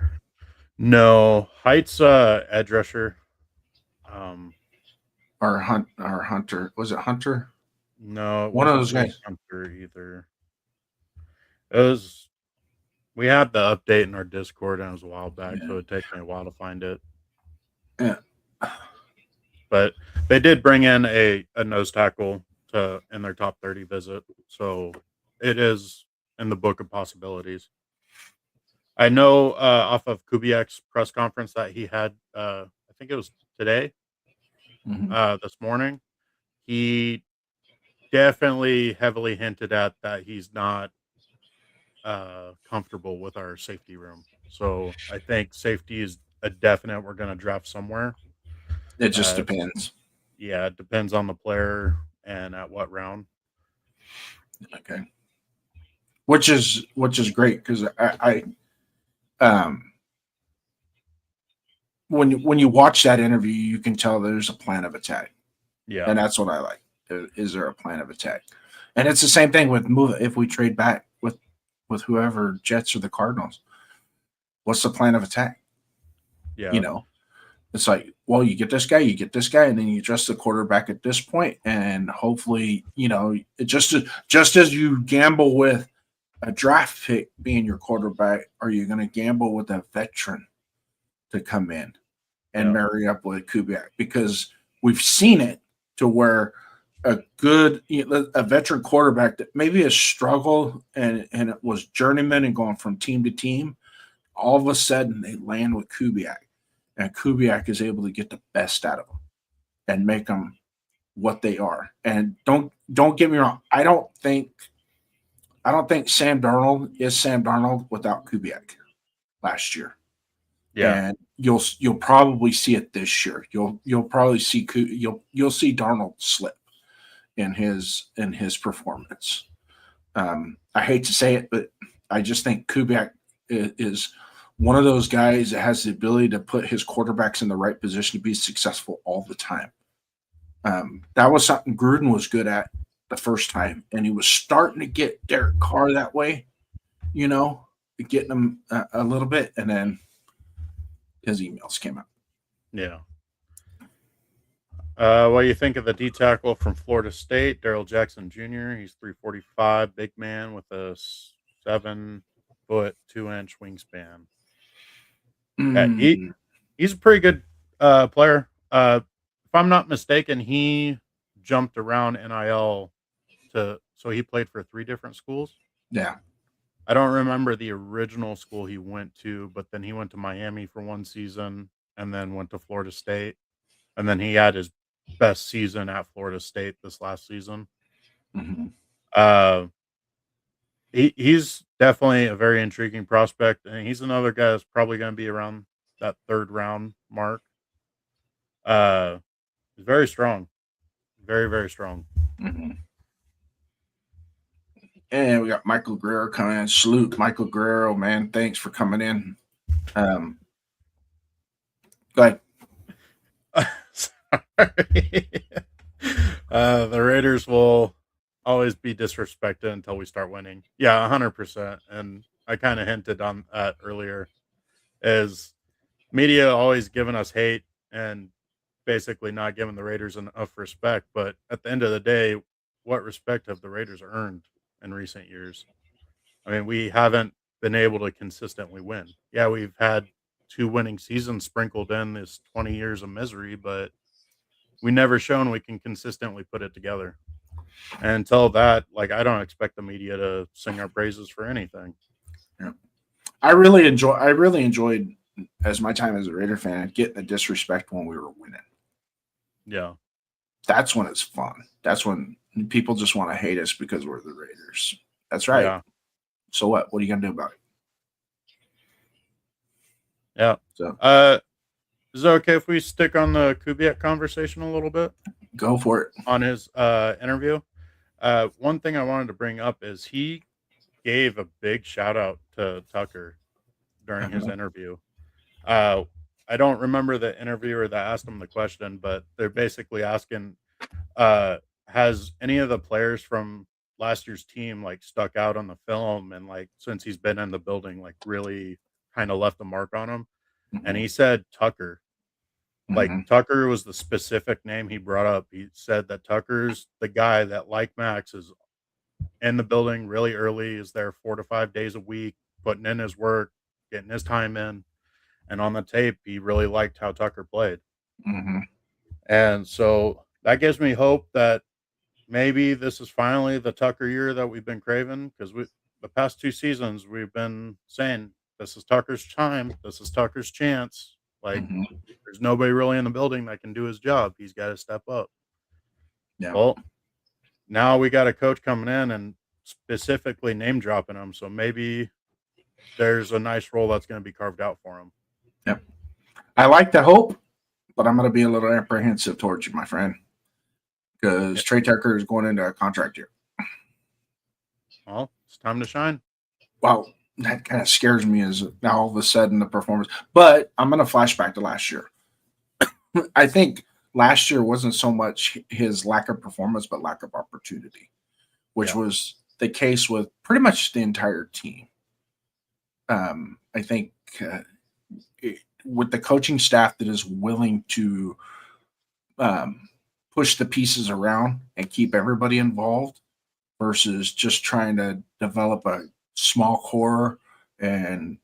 No, Height's edge rusher. Or Hunter. Was it Hunter? No, one of those guys. Hunter either. It was. We had the update in our Discord, and it was a while back, so it takes me a while to find it. Yeah. But they did bring in a nose tackle in their top 30 visit, so it is in the book of possibilities. I know off of Kubiak's press conference that he had, I think it was today, this morning, he definitely heavily hinted at that he's not comfortable with our safety room. So I think safety is a definite. We're going to draft somewhere. It just depends. Yeah, it depends on the player and at what round. Okay. Which is great because I when you watch that interview, you can tell there's a plan of attack. Yeah, and that's what I like. Is there a plan of attack? And it's the same thing with if we trade back with whoever, Jets or the Cardinals. What's the plan of attack? Yeah, it's like, well, you get this guy, and then you adjust the quarterback at this point, and hopefully, it just as you gamble with a draft pick being your quarterback, are you going to gamble with a veteran to come in and marry up with Kubiak, because we've seen it to where a veteran quarterback that maybe has struggled and it was journeyman and going from team to team, all of a sudden they land with Kubiak, and Kubiak is able to get the best out of them and make them what they are. And don't get me wrong, I don't think Sam Darnold is Sam Darnold without Kubiak last year. Yeah. And you'll probably see it this year. You'll probably see you'll see Darnold slip in his performance. I hate to say it, but I just think Kubiak is one of those guys that has the ability to put his quarterbacks in the right position to be successful all the time. That was something Gruden was good at the first time, and he was starting to get Derek Carr that way, getting him a little bit, and then his emails came out. Yeah. What do you think of the D tackle from Florida State, Darrell Jackson Jr.? He's 345, big man with a 7-foot 2-inch wingspan. He's a pretty good player. If I'm not mistaken, he jumped around NIL so he played for 3 different schools. Yeah. I don't remember the original school he went to, but then he went to Miami for 1 season and then went to Florida State. And then he had his best season at Florida State this last season. Mm-hmm. He's definitely a very intriguing prospect, and he's another guy that's probably going to be around that 3rd round mark. He's very strong. Very, very strong. Mm-hmm. And we got Michael Guerrero coming in. Salute, Michael Guerrero, man. Thanks for coming in. Go ahead. Sorry. The Raiders will always be disrespected until we start winning. Yeah, 100%. And I kind of hinted on that earlier. Is media always giving us hate and basically not giving the Raiders enough respect. But at the end of the day, what respect have the Raiders earned in recent years? I mean, we haven't been able to consistently win. Yeah, we've had 2 winning seasons sprinkled in this 20 years of misery, but we never shown we can consistently put it together. And until that, I don't expect the media to sing our praises for anything. Yeah. I really enjoyed as my time as a Raider fan getting the disrespect when we were winning. Yeah. That's when it's fun. That's when people just want to hate us because we're the Raiders. That's right. Yeah. So what? What are you gonna do about it? Yeah. So is it okay if we stick on the Kubiak conversation a little bit? Go for it. On his interview. One thing I wanted to bring up is he gave a big shout out to Tucker during his interview. I don't remember the interviewer that asked him the question, but they're basically asking, has any of the players from last year's team stuck out on the film and since he's been in the building really kind of left a mark on him? Mm-hmm. And he said Tucker. Mm-hmm. Tucker was the specific name he brought up. He said that Tucker's the guy that, like Max, is in the building really early, is there 4 to 5 days a week, putting in his work, getting his time in. And on the tape, he really liked how Tucker played. Mm-hmm. And so that gives me hope that maybe this is finally the Tucker year that we've been craving, because the past 2 seasons we've been saying this is Tucker's time, this is Tucker's chance. Mm-hmm. There's nobody really in the building that can do his job. He's got to step up. Yeah. Well, now we got a coach coming in and specifically name dropping him, so maybe there's a nice role that's going to be carved out for him. Yep. I like the hope, but I'm going to be a little apprehensive towards you, my friend, because Trey Tucker is going into a contract year. Well, it's time to shine. Wow, that kind of scares me as now all of a sudden the performance. But I'm going to flash back to last year. I think last year wasn't so much his lack of performance, but lack of opportunity, which was the case with pretty much the entire team. I think with the coaching staff that is willing to push the pieces around and keep everybody involved versus just trying to develop a small core and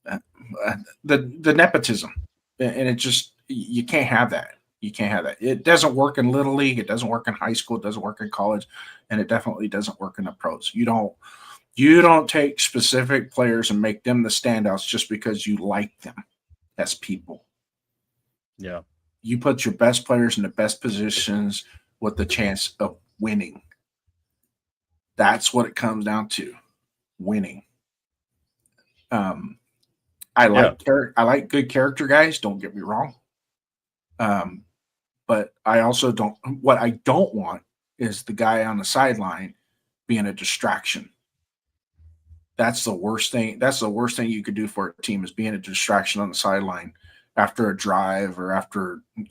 the nepotism, and it just you can't have that. You can't have that. It doesn't work in little league. It doesn't work in high school. It doesn't work in college, and it definitely doesn't work in the pros. You don't take specific players and make them the standouts just because you like them as people. Yeah. You put your best players in the best positions with the chance of winning. That's what it comes down to, winning. I like good character guys. Don't get me wrong. But I also don't. What I don't want is the guy on the sideline being a distraction. That's the worst thing. That's the worst thing you could do for a team is being a distraction on the sideline after a drive or after a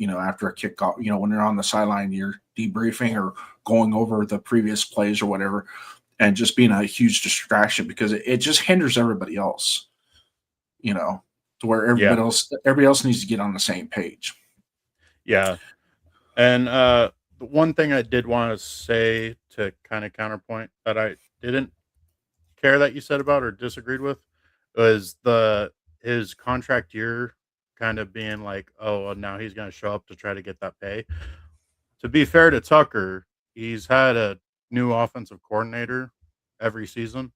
kickoff. When you're on the sideline, you're debriefing or going over the previous plays or whatever, and just being a huge distraction because it just hinders everybody else. To where everybody else needs to get on the same page. Yeah. And the one thing I did want to say to kind of counterpoint that I didn't care that you said about or disagreed with was his contract year kind of being like, oh, well, now he's going to show up to try to get that pay. To be fair to Tucker, he's had a new offensive coordinator every season,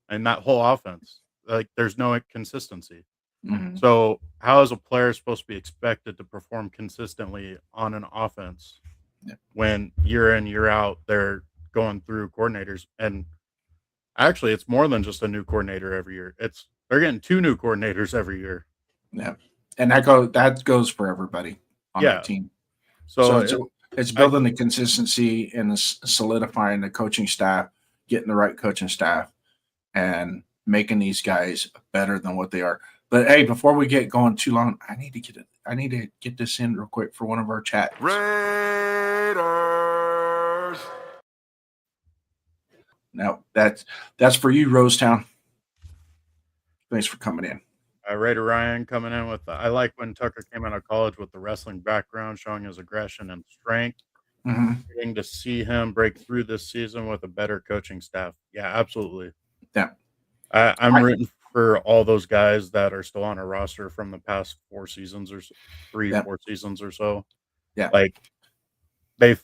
and that whole offense, like, there's no consistency. Mm-hmm. So how is a player supposed to be expected to perform consistently on an offense when year in, year out, they're going through coordinators? And actually, it's more than just a new coordinator every year. They're getting 2 new coordinators every year. Yeah. And that goes for everybody on that team. So it's building the consistency and solidifying the coaching staff, getting the right coaching staff, and making these guys better than what they are. But hey, before we get going too long, I need to get this in real quick for one of our chats. Raiders. Now that's for you, Rosetown. Thanks for coming in. Raider Ryan coming in with I like when Tucker came out of college with the wrestling background, showing his aggression and strength. Mm-hmm. Getting to see him break through this season with a better coaching staff. Yeah, absolutely. Yeah. I'm rooting for all those guys that are still on a roster from the past 4 seasons or 4 seasons or so. Yeah. Like, they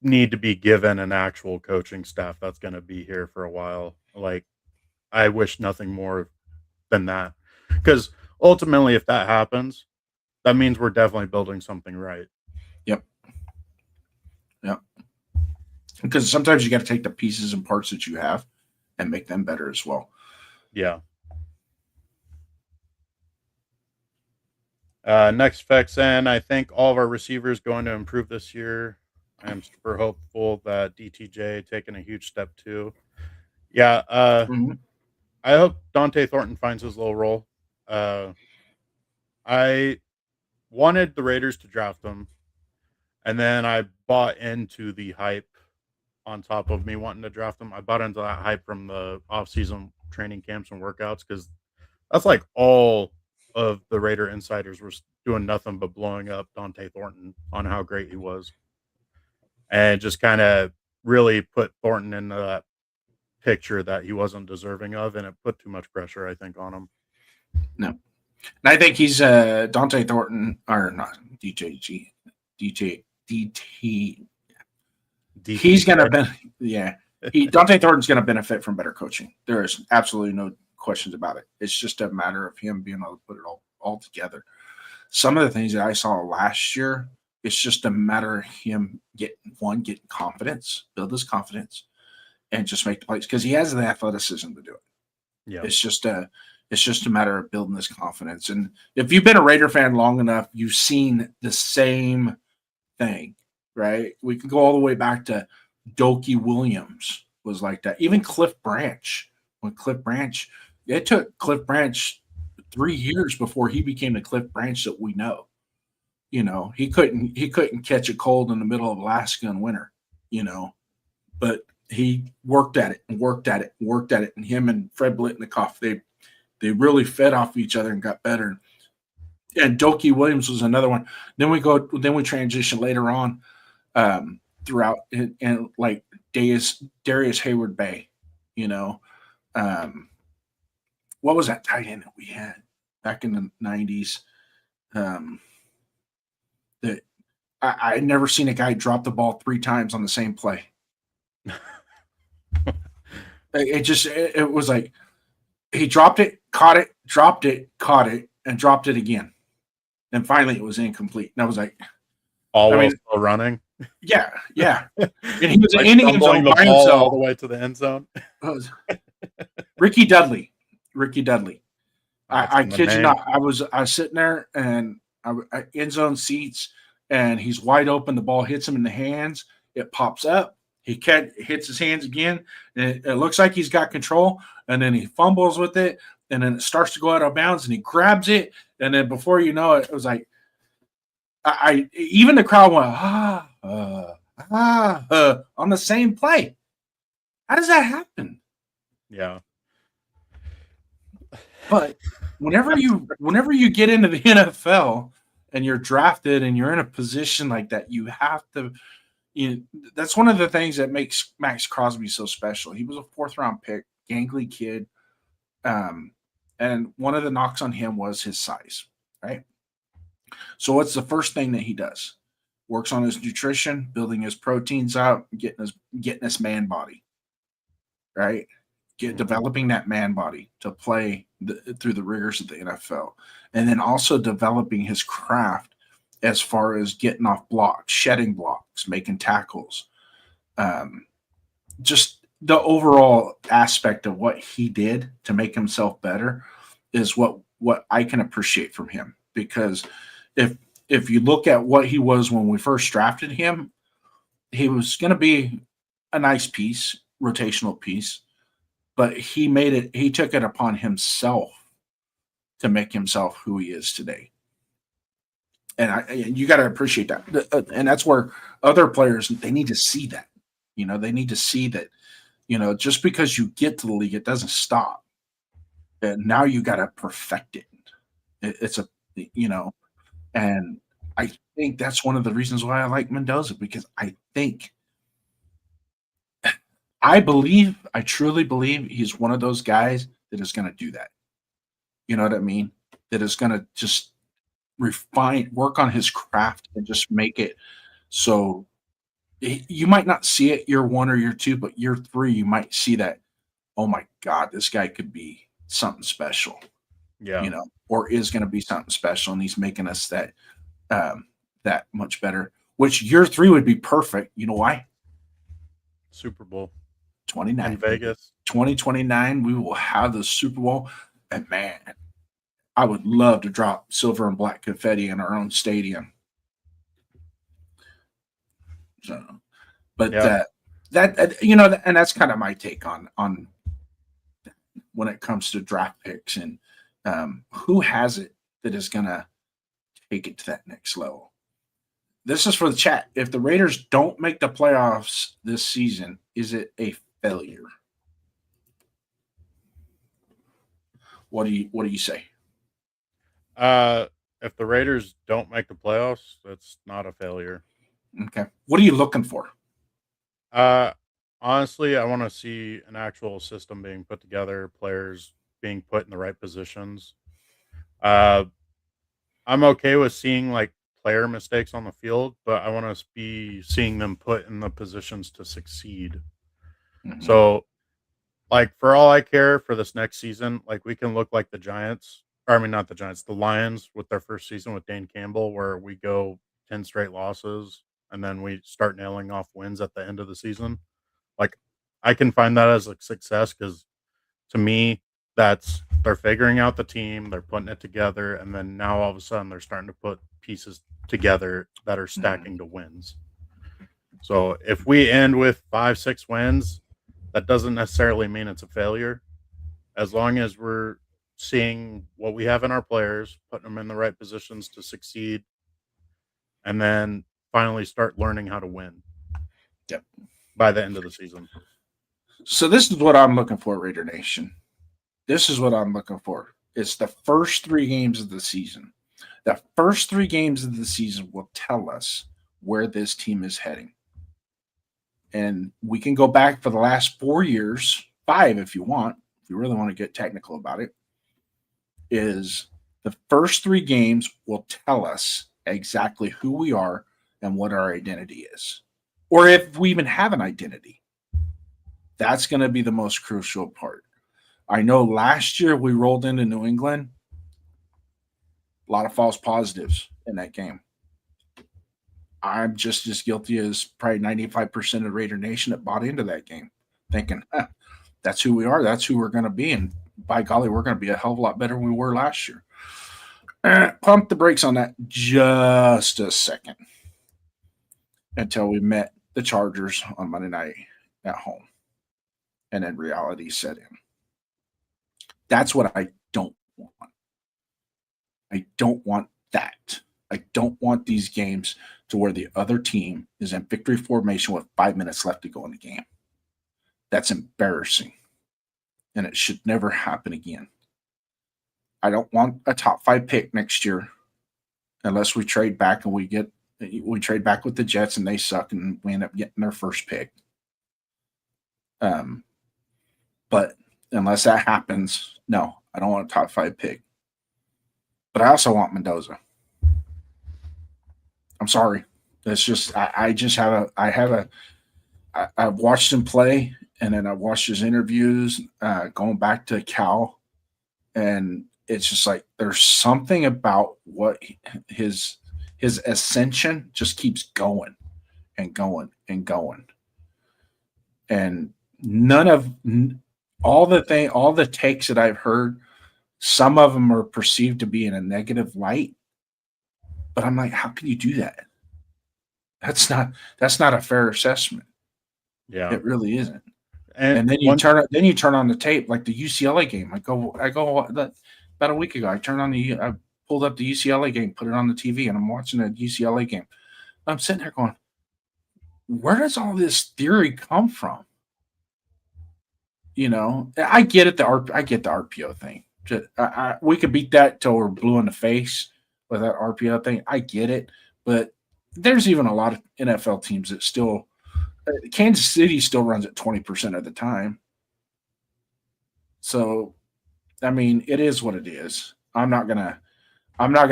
need to be given an actual coaching staff that's going to be here for a while. Like, I wish nothing more than that. Because ultimately, if that happens, that means we're definitely building something right. Yep. Because sometimes you got to take the pieces and parts that you have and make them better as well. Yeah. Next FXN, I think all of our receivers going to improve this year. I'm super hopeful that DTJ taking a huge step too. Yeah. I hope Dante Thornton finds his little role. I wanted the Raiders to draft him, and then I bought into the hype on top of me wanting to draft him. I bought into that hype from the off-season training camps and workouts because that's like all of the Raider insiders were doing nothing but blowing up Dante Thornton on how great he was, and just kind of really put Thornton into that picture that he wasn't deserving of, and it put too much pressure, I think, on him. No. And I think he's Dante Thornton, or not DT. He's going to Dante Thornton's going to benefit from better coaching. There is absolutely no questions about it. It's just a matter of him being able to put it all together. Some of the things that I saw last year, it's just a matter of him getting confidence, build his confidence, and just make the plays because he has the athleticism to do it. Yeah, it's just a matter of building this confidence. And if you've been a Raider fan long enough, you've seen the same thing, right? We can go all the way back to Dokie Williams was like that. Even Cliff Branch, it took Cliff Branch 3 years before he became the Cliff Branch that we know. He couldn't catch a cold in the middle of Alaska in winter, but he worked at it. And him and Fred Blitnikoff, they really fed off each other and got better. And Dokie Williams was another one. Then we transition later on throughout and like Darius Hayward Bay, what was that tight end that we had back in the 90s? That I had never seen a guy drop the ball 3 times on the same play. It was like he dropped it, caught it, dropped it, caught it, and dropped it again. And finally it was incomplete. And I was like, while still running. Yeah. And he was Like in the end zone by himself. All the way to the end zone. Ricky Dudley. I kid you name. not. I was sitting there and I end zone seats, and he's wide open. The ball hits him in the hands. It pops up. He hits his hands again. And it looks like he's got control, and then he fumbles with it, and then it starts to go out of bounds, and he grabs it, and then before you know it, it was like I even the crowd went on the same play. How does that happen? Yeah. But whenever you get into the NFL and you're drafted and you're in a position like that, you have to. That's one of the things that makes Max Crosby so special. He was a 4th-round pick, gangly kid, and one of the knocks on him was his size, right? So what's the first thing that he does? Works on his nutrition, building his proteins out, getting his man body, right? Developing that man body to play through the rigors of the NFL, and then also developing his craft as far as getting off blocks, shedding blocks, making tackles. Just the overall aspect of what he did to make himself better is what I can appreciate from him. Because if you look at what he was when we first drafted him, he was going to be a nice piece, rotational piece, but he took it upon himself to make himself who he is today. And you got to appreciate that. And that's where other players, they need to see that. They need to see that, just because you get to the league, it doesn't stop. And now you got to perfect it. It's and I think that's one of the reasons why I like Mendoza, because I truly believe he's one of those guys that is going to do that. You know what I mean? That is going to just work on his craft and just make it so you might not see it year 1 or year 2, but year 3 you might see that, oh my God, this guy could be something special. Yeah. Or is going to be something special, and he's making us that much better, which year 3 would be perfect. You know why? Super Bowl 29 in Vegas. 2029 we will have the Super Bowl, and man, I would love to drop silver and black confetti in our own stadium. So, but yeah. And that's kind of my take on when it comes to draft picks and who has it that is going to take it to that next level. This is for the chat. If the Raiders don't make the playoffs this season, is it a failure? What do you say? If the Raiders don't make the playoffs, that's not a failure. Okay. What are you looking for? Honestly, I want to see an actual system being put together, players being put in the right positions. I'm okay with seeing like player mistakes on the field, but I want to be seeing them put in the positions to succeed. Mm-hmm. So, like, for all I care for this next season, like, we can look like the Giants. Or, I mean, not the Giants, the Lions with their first season with Dane Campbell, where we go 10 straight losses and then we start nailing off wins at the end of the season. Like, I can find that as a success because, to me, they're figuring out the team, they're putting it together, and then now all of a sudden they're starting to put pieces together that are stacking to wins. So if we end with 5-6 wins, that doesn't necessarily mean it's a failure. As long as we're seeing what we have in our players, putting them in the right positions to succeed, and then finally start learning how to win. Yep. By the end of the season. So this is what I'm looking for, Raider Nation. This is what I'm looking for. It's the first 3 games of the season. The first 3 games of the season will tell us where this team is heading. And we can go back for the last 4 years, 5 if you want, if you really want to get technical about it. is the first 3 games will tell us exactly who we are and what our identity is, or if we even have an identity. That's going to be the most crucial part. I know last year we rolled into New England, a lot of false positives in that game. I'm just as guilty as probably 95% of Raider Nation that bought into that game, thinking, that's who we are, that's who we're going to be, and by golly, we're going to be a hell of a lot better than we were last year. Pump the brakes on that just a second until we met the Chargers on Monday night at home, and then reality set in. That's what I don't want. I don't want that. I don't want these games to where the other team is in victory formation with 5 minutes left to go in the game. That's embarrassing, and it should never happen again. I don't want a top 5 pick next year unless we trade back and we trade back with the Jets and they suck and we end up getting their first pick. But unless that happens, no, I don't want a top 5 pick. But I also want Mendoza. I'm sorry. That's just I've watched him play, and then I've watched his interviews going back to Cal, and it's just like there's something about what his ascension just keeps going and going and going. And all the takes that I've heard, some of them are perceived to be in a negative light. But I'm like, how can you do that? That's not a fair assessment. Yeah, it really isn't. And then you turn on the tape, like the UCLA game. I go about a week ago. I pulled up the UCLA game, put it on the TV, and I'm watching the UCLA game. I'm sitting there going, where does all this theory come from? You know, I get it. I get the RPO thing. We could beat that till we're blue in the face with that RPO thing. I get it, but there's even a lot of NFL teams that still. Kansas City still runs it 20% of the time. So, I mean, it is what it is. I'm not gonna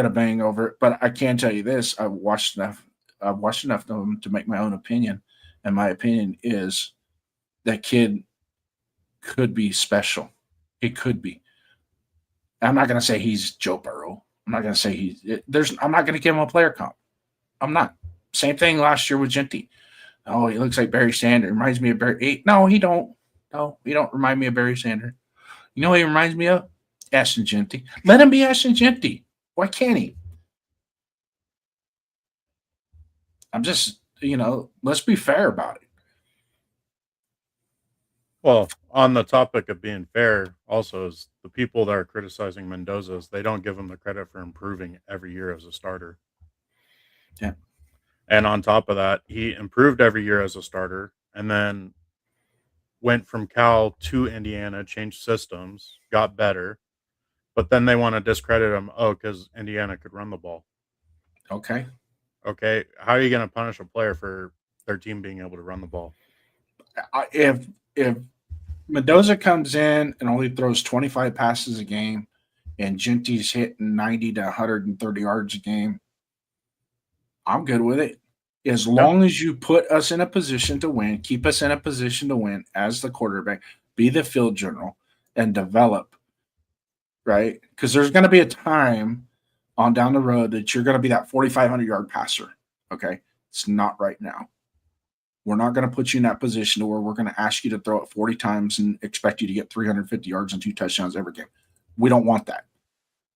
bang over it, but I can tell you this: I've watched enough of them to make my own opinion, and my opinion is that kid could be special. He could be. I'm not gonna say he's Joe Burrow. I'm not gonna say I'm not gonna give him a player comp. I'm not. Same thing last year with Genty. Oh, he looks like Barry Sanders. Reminds me of Barry. No, he don't. No, he don't remind me of Barry Sanders. You know what he reminds me of? Ashton Genty. Let him be Ashton Genty. Why can't he? I'm just, let's be fair about it. Well, on the topic of being fair, also is the people that are criticizing Mendoza, they don't give him the credit for improving every year as a starter. Yeah. And on top of that, he improved every year as a starter and then went from Cal to Indiana, changed systems, got better. But then they want to discredit him, because Indiana could run the ball. Okay. How are you going to punish a player for their team being able to run the ball? If Mendoza comes in and only throws 25 passes a game and Genty's hitting 90 to 130 yards a game, I'm good with it. As long as you put us in a position to win, keep us in a position to win as the quarterback, be the field general, and develop, right? Because there's going to be a time on down the road that you're going to be that 4,500-yard passer, okay? It's not right now. We're not going to put you in that position to where we're going to ask you to throw it 40 times and expect you to get 350 yards and 2 touchdowns every game. We don't want that.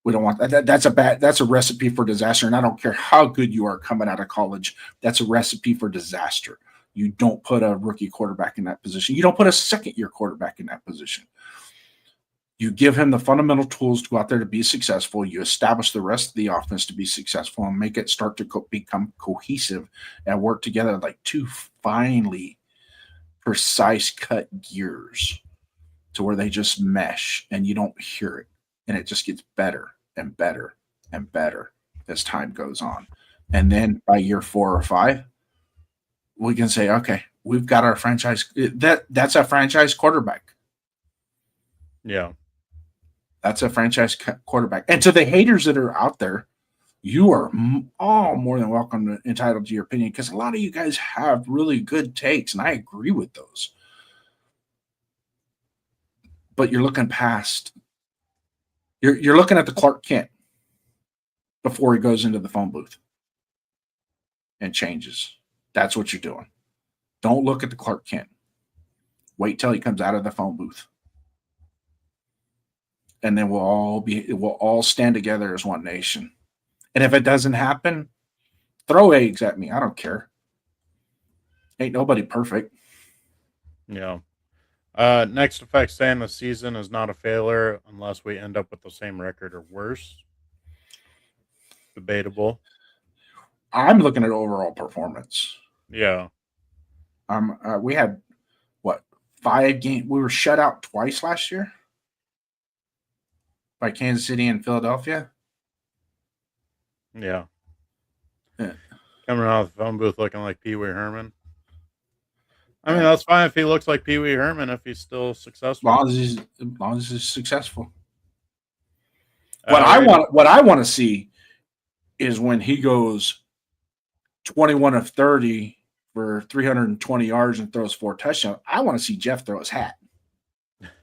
We don't want that. That's a recipe for disaster. And I don't care how good you are coming out of college. That's a recipe for disaster. You don't put a rookie quarterback in that position. You don't put a second-year quarterback in that position. You give him the fundamental tools to go out there to be successful. You establish the rest of the offense to be successful and make it start to become cohesive and work together like two finely precise cut gears to where they just mesh and you don't hear it. And it just gets better and better and better as time goes on. And then by year 4 or 5, we can say, okay, we've got our franchise. That's a franchise quarterback. Yeah. That's a franchise quarterback. And to the haters that are out there, you are all more than welcome to entitled to your opinion, because a lot of you guys have really good takes, and I agree with those. But you're looking past. You're looking at the Clark Kent before he goes into the phone booth and changes. That's what you're doing. Don't look at the Clark Kent. Wait till he comes out of the phone booth. And then we'll all stand together as one nation. And if it doesn't happen, throw eggs at me. I don't care. Ain't nobody perfect. Yeah. Next effect saying the season is not a failure unless we end up with the same record or worse. Debatable. I'm looking at overall performance. Yeah. We had, 5 games? We were shut out twice last year by Kansas City and Philadelphia. Yeah. Yeah. Coming out of the phone booth looking like Pee Wee Herman. I mean, that's fine if he looks like Pee Wee Herman if he's still successful. As long as he's successful. What I want to see is when he goes 21 of 30 for 320 yards and throws 4 touchdowns. I want to see Jeff throw his hat.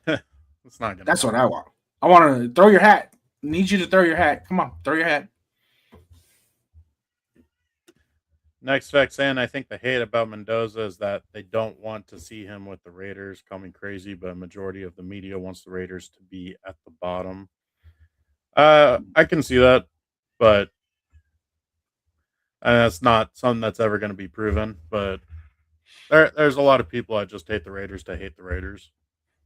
It's not gonna. That's what I want. I want to throw your hat. Need you to throw your hat. Come on, throw your hat. Next fact saying, I think the hate about Mendoza is that they don't want to see him with the Raiders, coming crazy, but a majority of the media wants the Raiders to be at the bottom. I can see that, but that's not something that's ever going to be proven. But there's a lot of people that just hate the Raiders to hate the Raiders.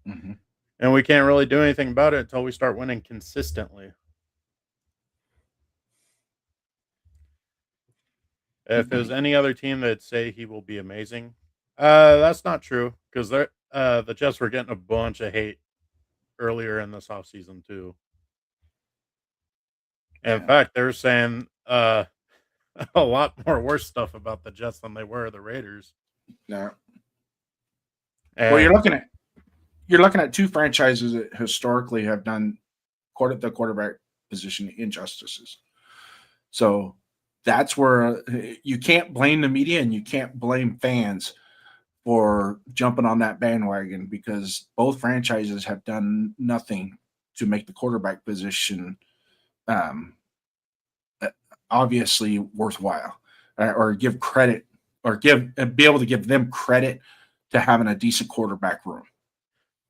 Mm-hmm. And we can't really do anything about it until we start winning consistently. If it was any other team that'd say he will be amazing, that's not true, because the Jets were getting a bunch of hate earlier in this offseason too. In fact, they're saying a lot more worse stuff about the Jets than they were the Raiders. No. And, Well, you're looking at 2 franchises that historically have done the quarterback position injustices. So that's where you can't blame the media and you can't blame fans for jumping on that bandwagon, because both franchises have done nothing to make the quarterback position obviously worthwhile, or give credit, or be able to give them credit to having a decent quarterback room.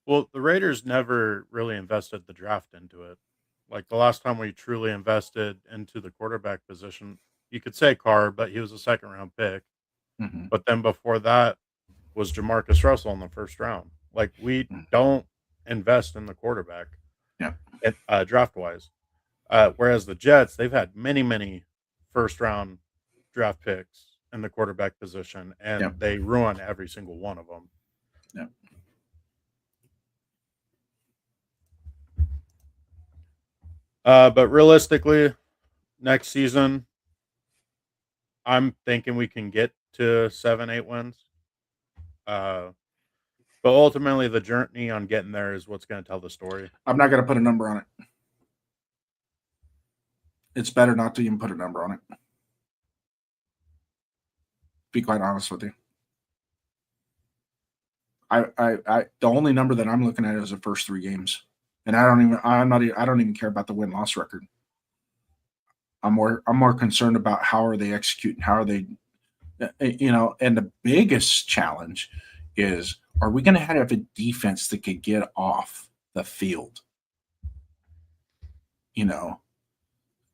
Well, the Raiders never really invested the draft into it. Like the last time we truly invested into the quarterback position, you could say Carr, but he was a 2nd-round pick. Mm-hmm. But then before that was Jamarcus Russell in the 1st round. Like, we don't invest in the quarterback, draft-wise. Whereas the Jets, they've had many, many 1st-round draft picks in the quarterback position, and they ruin every single one of them. Yeah. But realistically, next season, I'm thinking we can get to 7-8 wins. But ultimately, the journey on getting there is what's going to tell the story. I'm not going to put a number on it. It's better not to even put a number on it. Be quite honest with you. The only number that I'm looking at is the first 3 games, and I don't even care about the win-loss record. I'm more concerned about how are they executing, how are they, and the biggest challenge is, are we going to have a defense that could get off the field?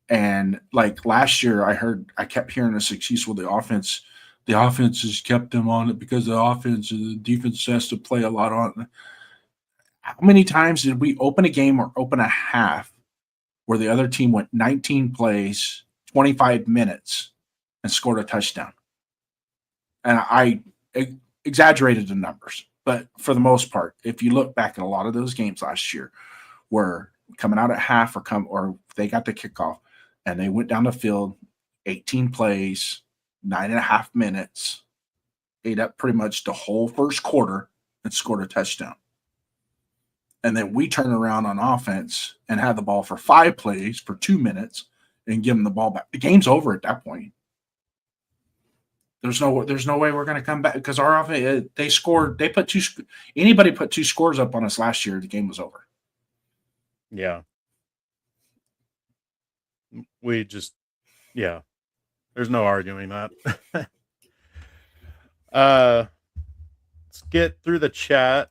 And like last year, I kept hearing this excuse, well, the offense has kept them on it because the defense has to play a lot on it. How many times did we open a game or open a half where the other team went 19 plays, 25 minutes, and scored a touchdown? And I exaggerated the numbers, but for the most part, if you look back at a lot of those games last year, were coming out at half or they got the kickoff and they went down the field, 18 plays, 9.5 minutes, ate up pretty much the whole first quarter and scored a touchdown. and then we turn around on offense and have the ball for 5 plays for 2 minutes and give them the ball back. The game's over at that point. There's no way we're going to come back because our offense, they scored. They put anybody put 2 scores up on us last year. The game was over. Yeah. We just, yeah. There's no arguing that. Let's get through the chat.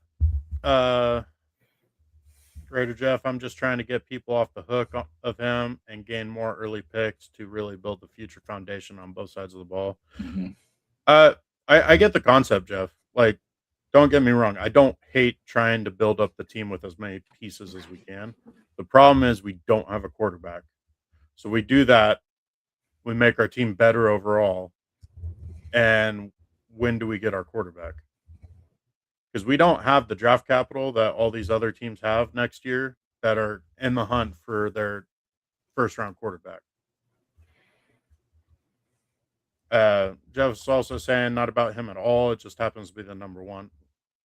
Raider Jeff, I'm just trying to get people off the hook of him and gain more early picks to really build the future foundation on both sides of the ball. Mm-hmm. I get the concept, Jeff. Like, don't get me wrong. I don't hate trying to build up the team with as many pieces as we can. The problem is we don't have a quarterback. So we do that. We make our team better overall. And when do we get our quarterback? Because we don't have the draft capital that all these other teams have next year that are in the hunt for their first-round quarterback. Jeff's also saying not about him at all. It just happens to be the number one,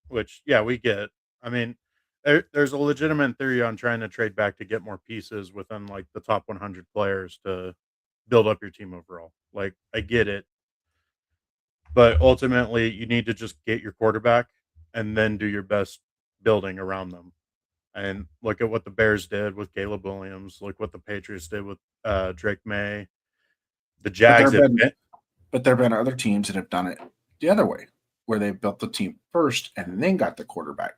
which, yeah, we get. I mean, there's a legitimate theory on trying to trade back to get more pieces within, like, the top 100 players to build up your team overall. Like, I get it. But ultimately, you need to just get your quarterback and then do your best building around them. And look at what the Bears did with Caleb Williams. Look what the Patriots did with Drake May. The Jags. But there have been other teams that have done it the other way, where they built the team first and then got the quarterback.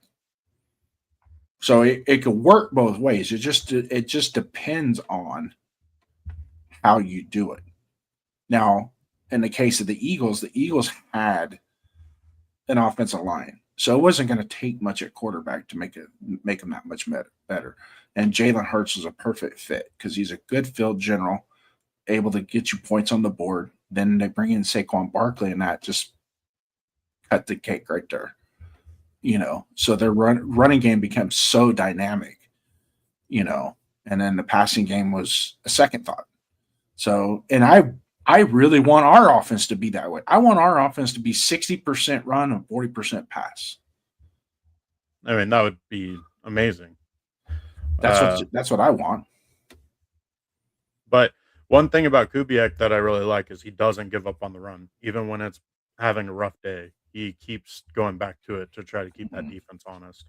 So it could work both ways. It just depends on how you do it. Now, in the case of the Eagles had an offensive line. So it wasn't going to take much at quarterback to make them that much better. And Jalen Hurts was a perfect fit because he's a good field general, able to get you points on the board. Then they bring in Saquon Barkley, and that just cut the cake right there. So their running game becomes so dynamic, and then the passing game was a second thought. So, and I really want our offense to be that way. I want our offense to be 60% run and 40% pass. I mean, that would be amazing. That's what I want. But one thing about Kubiak that I really like is he doesn't give up on the run. Even when it's having a rough day, he keeps going back to it to try to keep that defense honest.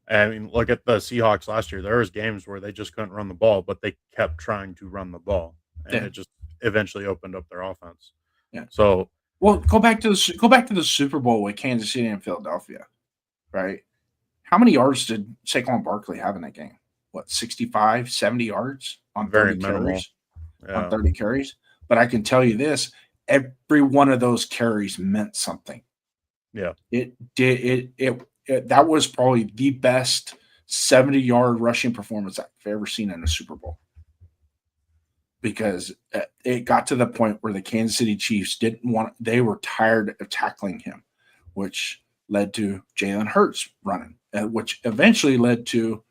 I mean, look at the Seahawks last year. There was games where they just couldn't run the ball, but they kept trying to run the ball. And it just eventually opened up their offense. Yeah. So, well, go back to the Super Bowl with Kansas City and Philadelphia, right? How many yards did Saquon Barkley have in that game? What, 65, 70 yards on 30 carries? On 30 carries. But I can tell you this: every one of those carries meant something. Yeah, it did. It that was probably the best 70-yard rushing performance I've ever seen in a Super Bowl. Because it got to the point where the Kansas City Chiefs they were tired of tackling him, which led to Jalen Hurts running, which eventually led to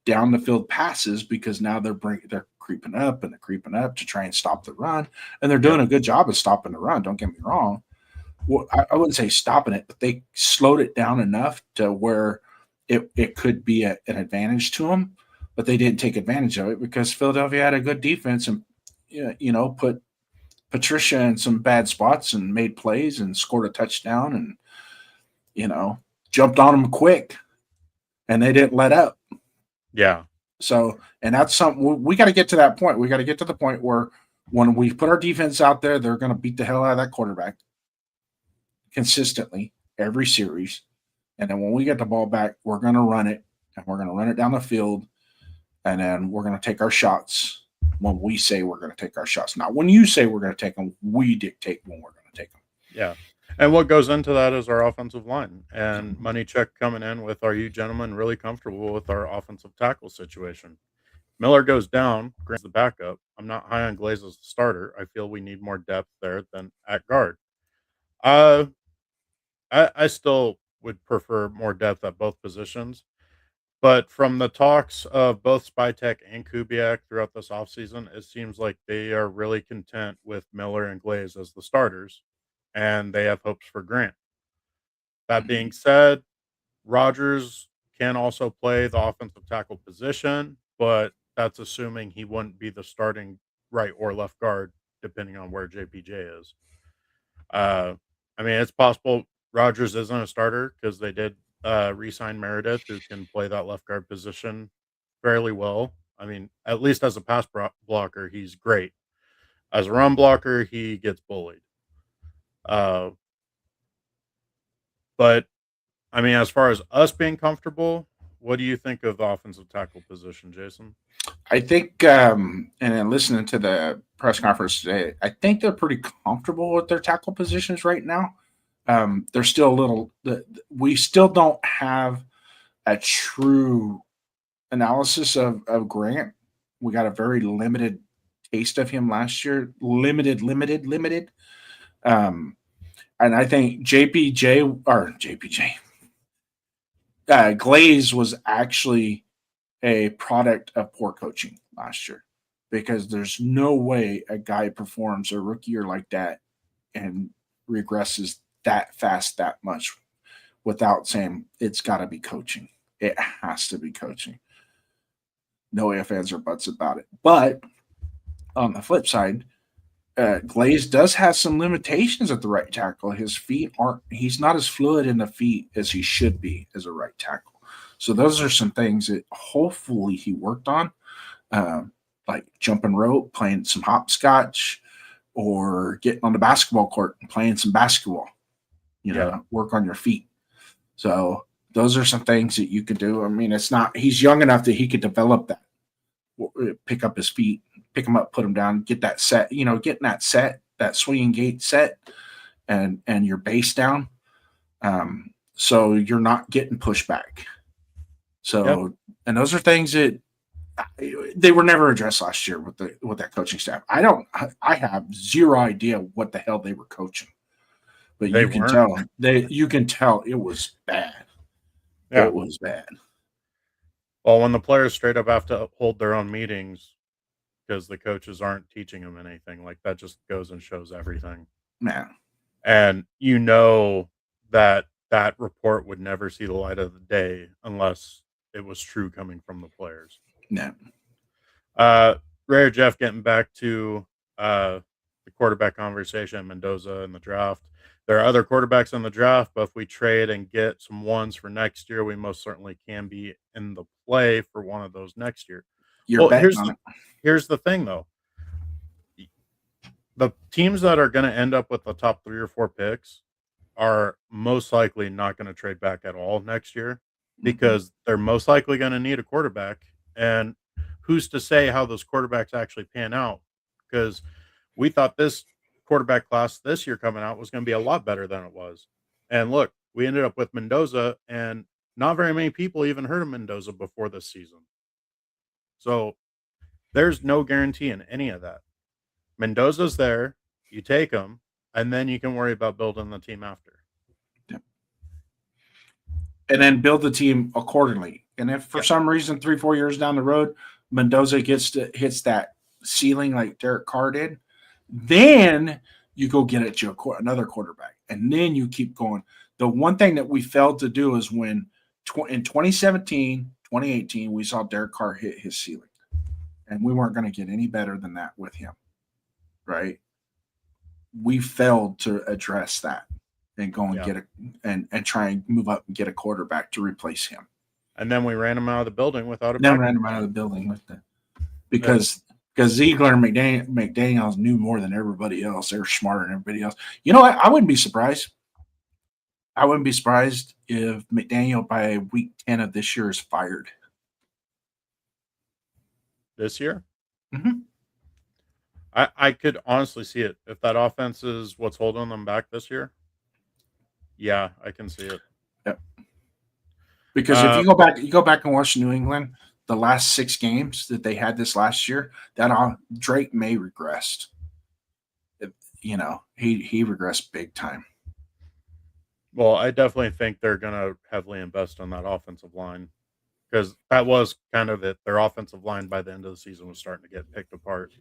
down the field passes because now they're creeping up to try and stop the run. And they're doing a good job of stopping the run. Don't get me wrong. Well, I wouldn't say stopping it, but they slowed it down enough to where it could be an advantage to them, but they didn't take advantage of it because Philadelphia had a good defense and put Patricia in some bad spots and made plays and scored a touchdown and, jumped on them quick and they didn't let up. Yeah. So, and that's something we got to get to that point. We got to get to the point where when we put our defense out there, they're going to beat the hell out of that quarterback consistently every series. And then when we get the ball back, we're going to run it and we're going to run it down the field. And then we're going to take our shots when we say we're going to take our shots. Not when you say we're going to take them, we dictate when we're going to take them. Yeah. And what goes into that is our offensive line. And Money Check coming in with, are you gentlemen really comfortable with our offensive tackle situation? Miller goes down, Grant's the backup. I'm not high on Glaze as the starter. I feel we need more depth there than at guard. I still would prefer more depth at both positions. But from the talks of both Spytek and Kubiak throughout this offseason, it seems like they are really content with Miller and Glaze as the starters, and they have hopes for Grant. That being said, Rodgers can also play the offensive tackle position, but that's assuming he wouldn't be the starting right or left guard, depending on where JPJ is. I mean, it's possible Rogers isn't a starter because they did re-sign Meredith, who can play that left guard position fairly well. I mean, at least as a pass blocker, he's great. As a run blocker, he gets bullied. But I mean, as far as us being comfortable, what do you think of the offensive tackle position, Jason? I think, and then listening to the press conference today, I think they're pretty comfortable with their tackle positions right now. They're still a little. We still don't have a true analysis of Grant. We got a very limited taste of him last year. Limited. And I think JPJ Glaze was actually a product of poor coaching last year, because there's no way a guy performs a rookie year like that and regresses that fast that much without saying it's got to be coaching. It has to be coaching. No ifs, ands, or buts about it. But on the flip side, Glaze does have some limitations at the right tackle. His feet he's not as fluid in the feet as he should be as a right tackle. So those are some things that hopefully he worked on, like jumping rope, playing some hopscotch, or getting on the basketball court and playing some basketball, work on your feet. So those are some things that you could do. I mean, he's young enough that he could develop that, pick up his feet, pick him up, put him down, get that set, getting that set, that swinging gait set, and your base down. So you're not getting pushed back. So, And those are things that they were never addressed last year with that coaching staff. I have zero idea what the hell they were coaching, but you can tell it was bad. Yeah. It was bad. Well, when the players straight up have to hold their own meetings because the coaches aren't teaching them anything, like that just goes and shows everything. Yeah. And that report would never see the light of the day unless it was true coming from the players. Yeah. Ray or Jeff, getting back to the quarterback conversation, Mendoza in the draft. There are other quarterbacks in the draft, but if we trade and get some ones for next year, we most certainly can be in the play for one of those next year. Here's the thing, though. The teams that are going to end up with the top 3 or 4 picks are most likely not going to trade back at all next year, because they're most likely going to need a quarterback. And who's to say how those quarterbacks actually pan out? Because we thought this quarterback class this year coming out was going to be a lot better than it was. And look, we ended up with Mendoza, and not very many people even heard of Mendoza before this season. So there's no guarantee in any of that. Mendoza's there, you take him, and then you can worry about building the team after. Yep. And then build the team accordingly. And if for some reason 3-4 years down the road, Mendoza hits that ceiling like Derek Carr did, then you go get another quarterback, and then you keep going. The one thing that we failed to do is when in 2017, 2018, we saw Derek Carr hit his ceiling, and we weren't going to get any better than that with him, right? We failed to address that and go and get and try and move up and get a quarterback to replace him. And then we ran him out of the building without a. Then ran him out of the building with that, because Ziegler and McDaniels knew more than everybody else. They were smarter than everybody else. You know what? I wouldn't be surprised. I wouldn't be surprised if McDaniel by week 10 of this year is fired. This year? Mm-hmm. I could honestly see it. If that offense is what's holding them back this year, yeah, I can see it. Yep. Because if you go back and watch New England, the last 6 games that they had this last year, Drake May regressed. He regressed big time. Well, I definitely think they're going to heavily invest on that offensive line, because that was kind of it. Their offensive line by the end of the season was starting to get picked apart.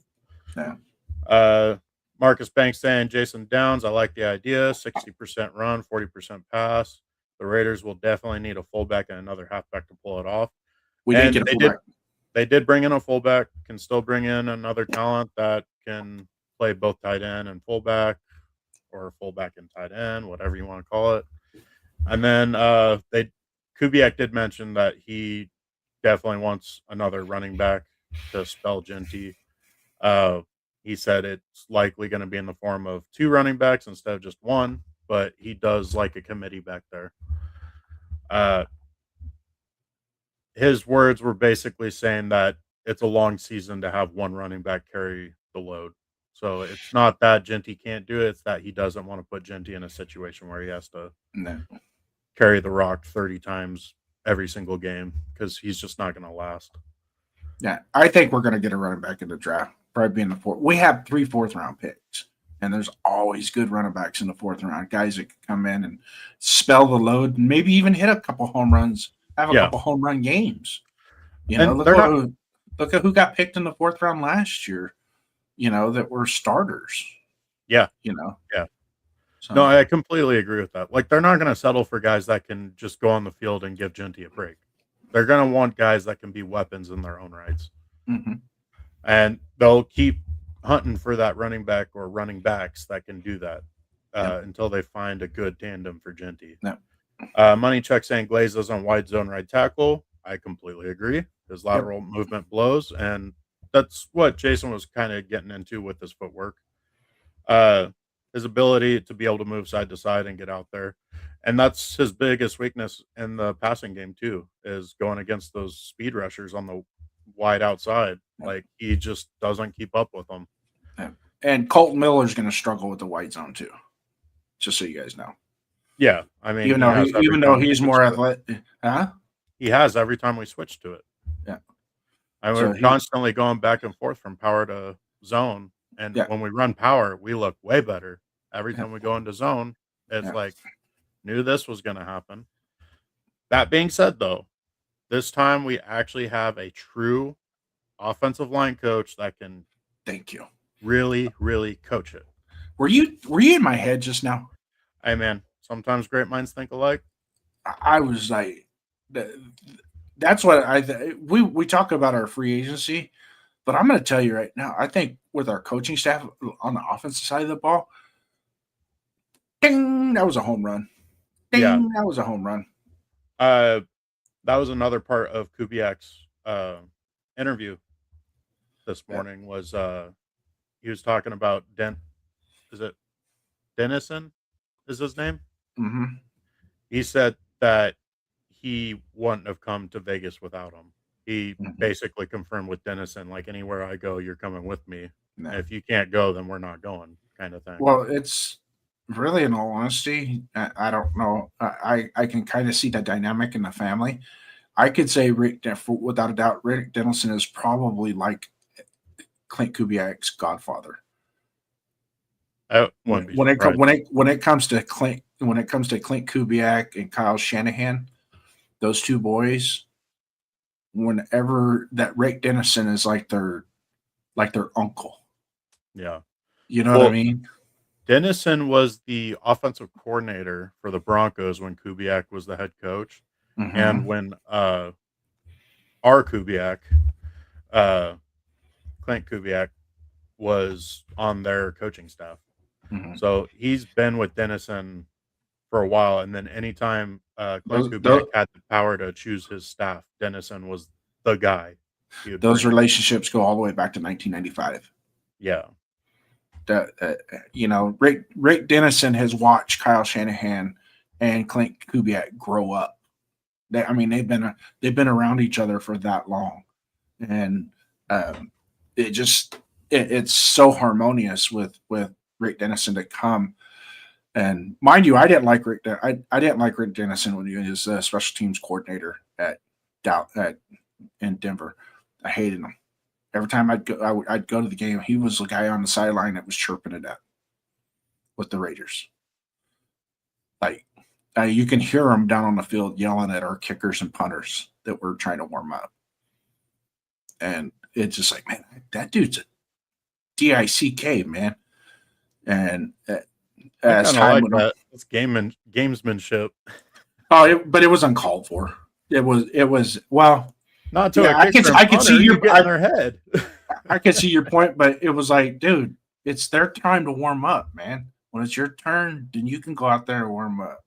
Yeah. Marcus Banks saying, Jason Downs, I like the idea. 60% run, 40% pass. The Raiders will definitely need a fullback and another halfback to pull it off. We did get a fullback. They did bring in a fullback, can still bring in another talent that can play both tight end and fullback, or fullback and tight end, whatever you want to call it. And then Kubiak did mention that he definitely wants another running back to spell Genty. He said it's likely going to be in the form of 2 running backs instead of just 1, but he does like a committee back there. His words were basically saying that it's a long season to have 1 running back carry the load. So it's not that Genty can't do it. It's that he doesn't want to put Genty in a situation where he has to carry the rock 30 times every single game, because he's just not going to last. Yeah, I think we're going to get a running back in the draft. Probably be in the 4th. We have 3 4th-round picks, and there's always good running backs in the 4th round. Guys that can come in and spell the load, and maybe even hit a couple home runs, have a couple home run games. You know, look at who got picked in the 4th round last year. You know, that were starters. Yeah. You know. Yeah. So, no, I completely agree with that. Like, they're not going to settle for guys that can just go on the field and give Genty a break. They're going to want guys that can be weapons in their own rights. Mm-hmm. And they'll keep hunting for that running back or running backs that can do that until they find a good tandem for Genty. Money Check saying Glaze is on wide zone right tackle. I completely agree. His lateral movement blows, and that's what Jason was kind of getting into with his footwork. His ability to be able to move side to side and get out there. And that's his biggest weakness in the passing game too, is going against those speed rushers on the wide outside. Like, he just doesn't keep up with them. And Colton Miller's going to struggle with the white zone too, just so you guys know. Yeah, I mean, even though he's more athletic, he has every time we switch to it. Yeah, and we're constantly going back and forth from power to zone. And when we run power, we look way better. Every time we go into zone, it's like, knew this was going to happen. That being said, though, this time we actually have a true offensive line coach that can really, really coach it. Were you in my head just now? Hey, man, sometimes great minds think alike. I was like, that's what we talk about our free agency, but I'm going to tell you right now, I think with our coaching staff on the offensive side of the ball, ding, that was a home run. Ding, that was a home run. That was another part of Kubiak's interview this morning. Was he was talking about is it Dennison is his name? Mm-hmm. He said that he wouldn't have come to Vegas without him. He basically confirmed with Dennison, like, anywhere I go, you're coming with me. No. If you can't go, then we're not going, kind of thing. Well, it's really, in all honesty, I don't know. I can kind of see the dynamic in the family. I could say, without a doubt, Rick Dennison is probably like Clint Kubiak's godfather. When it comes to Clint Kubiak and Kyle Shanahan, those two boys, whenever that Rick Dennison is like their uncle. Yeah. You know what I mean? Dennison was the offensive coordinator for the Broncos when Kubiak was the head coach. Mm-hmm. And when our Kubiak, Clint Kubiak, was on their coaching staff. Mm-hmm. So he's been with Dennison for a while. And then anytime Clint Kubiak had the power to choose his staff, Dennison was the guy. Those relationships go all the way back to 1995. Yeah. Rick Dennison has watched Kyle Shanahan and Clint Kubiak grow up. They've been around each other for that long, and it's so harmonious with Rick Dennison to come. And mind you, I didn't like Rick Dennison when he was a special teams coordinator in Denver. I hated him. Every time I'd go to the game, he was the guy on the sideline that was chirping it up with the Raiders. Like, you can hear him down on the field yelling at our kickers and punters that were trying to warm up. And it's just like, man, that dude's a DICK, man. And as time went on, it's gamesmanship. But it was uncalled for. It was well. Not to Yeah, a kicker I can see you get in their head. I can see your point, but it was like, dude, it's their time to warm up, man. When it's your turn, then you can go out there and warm up.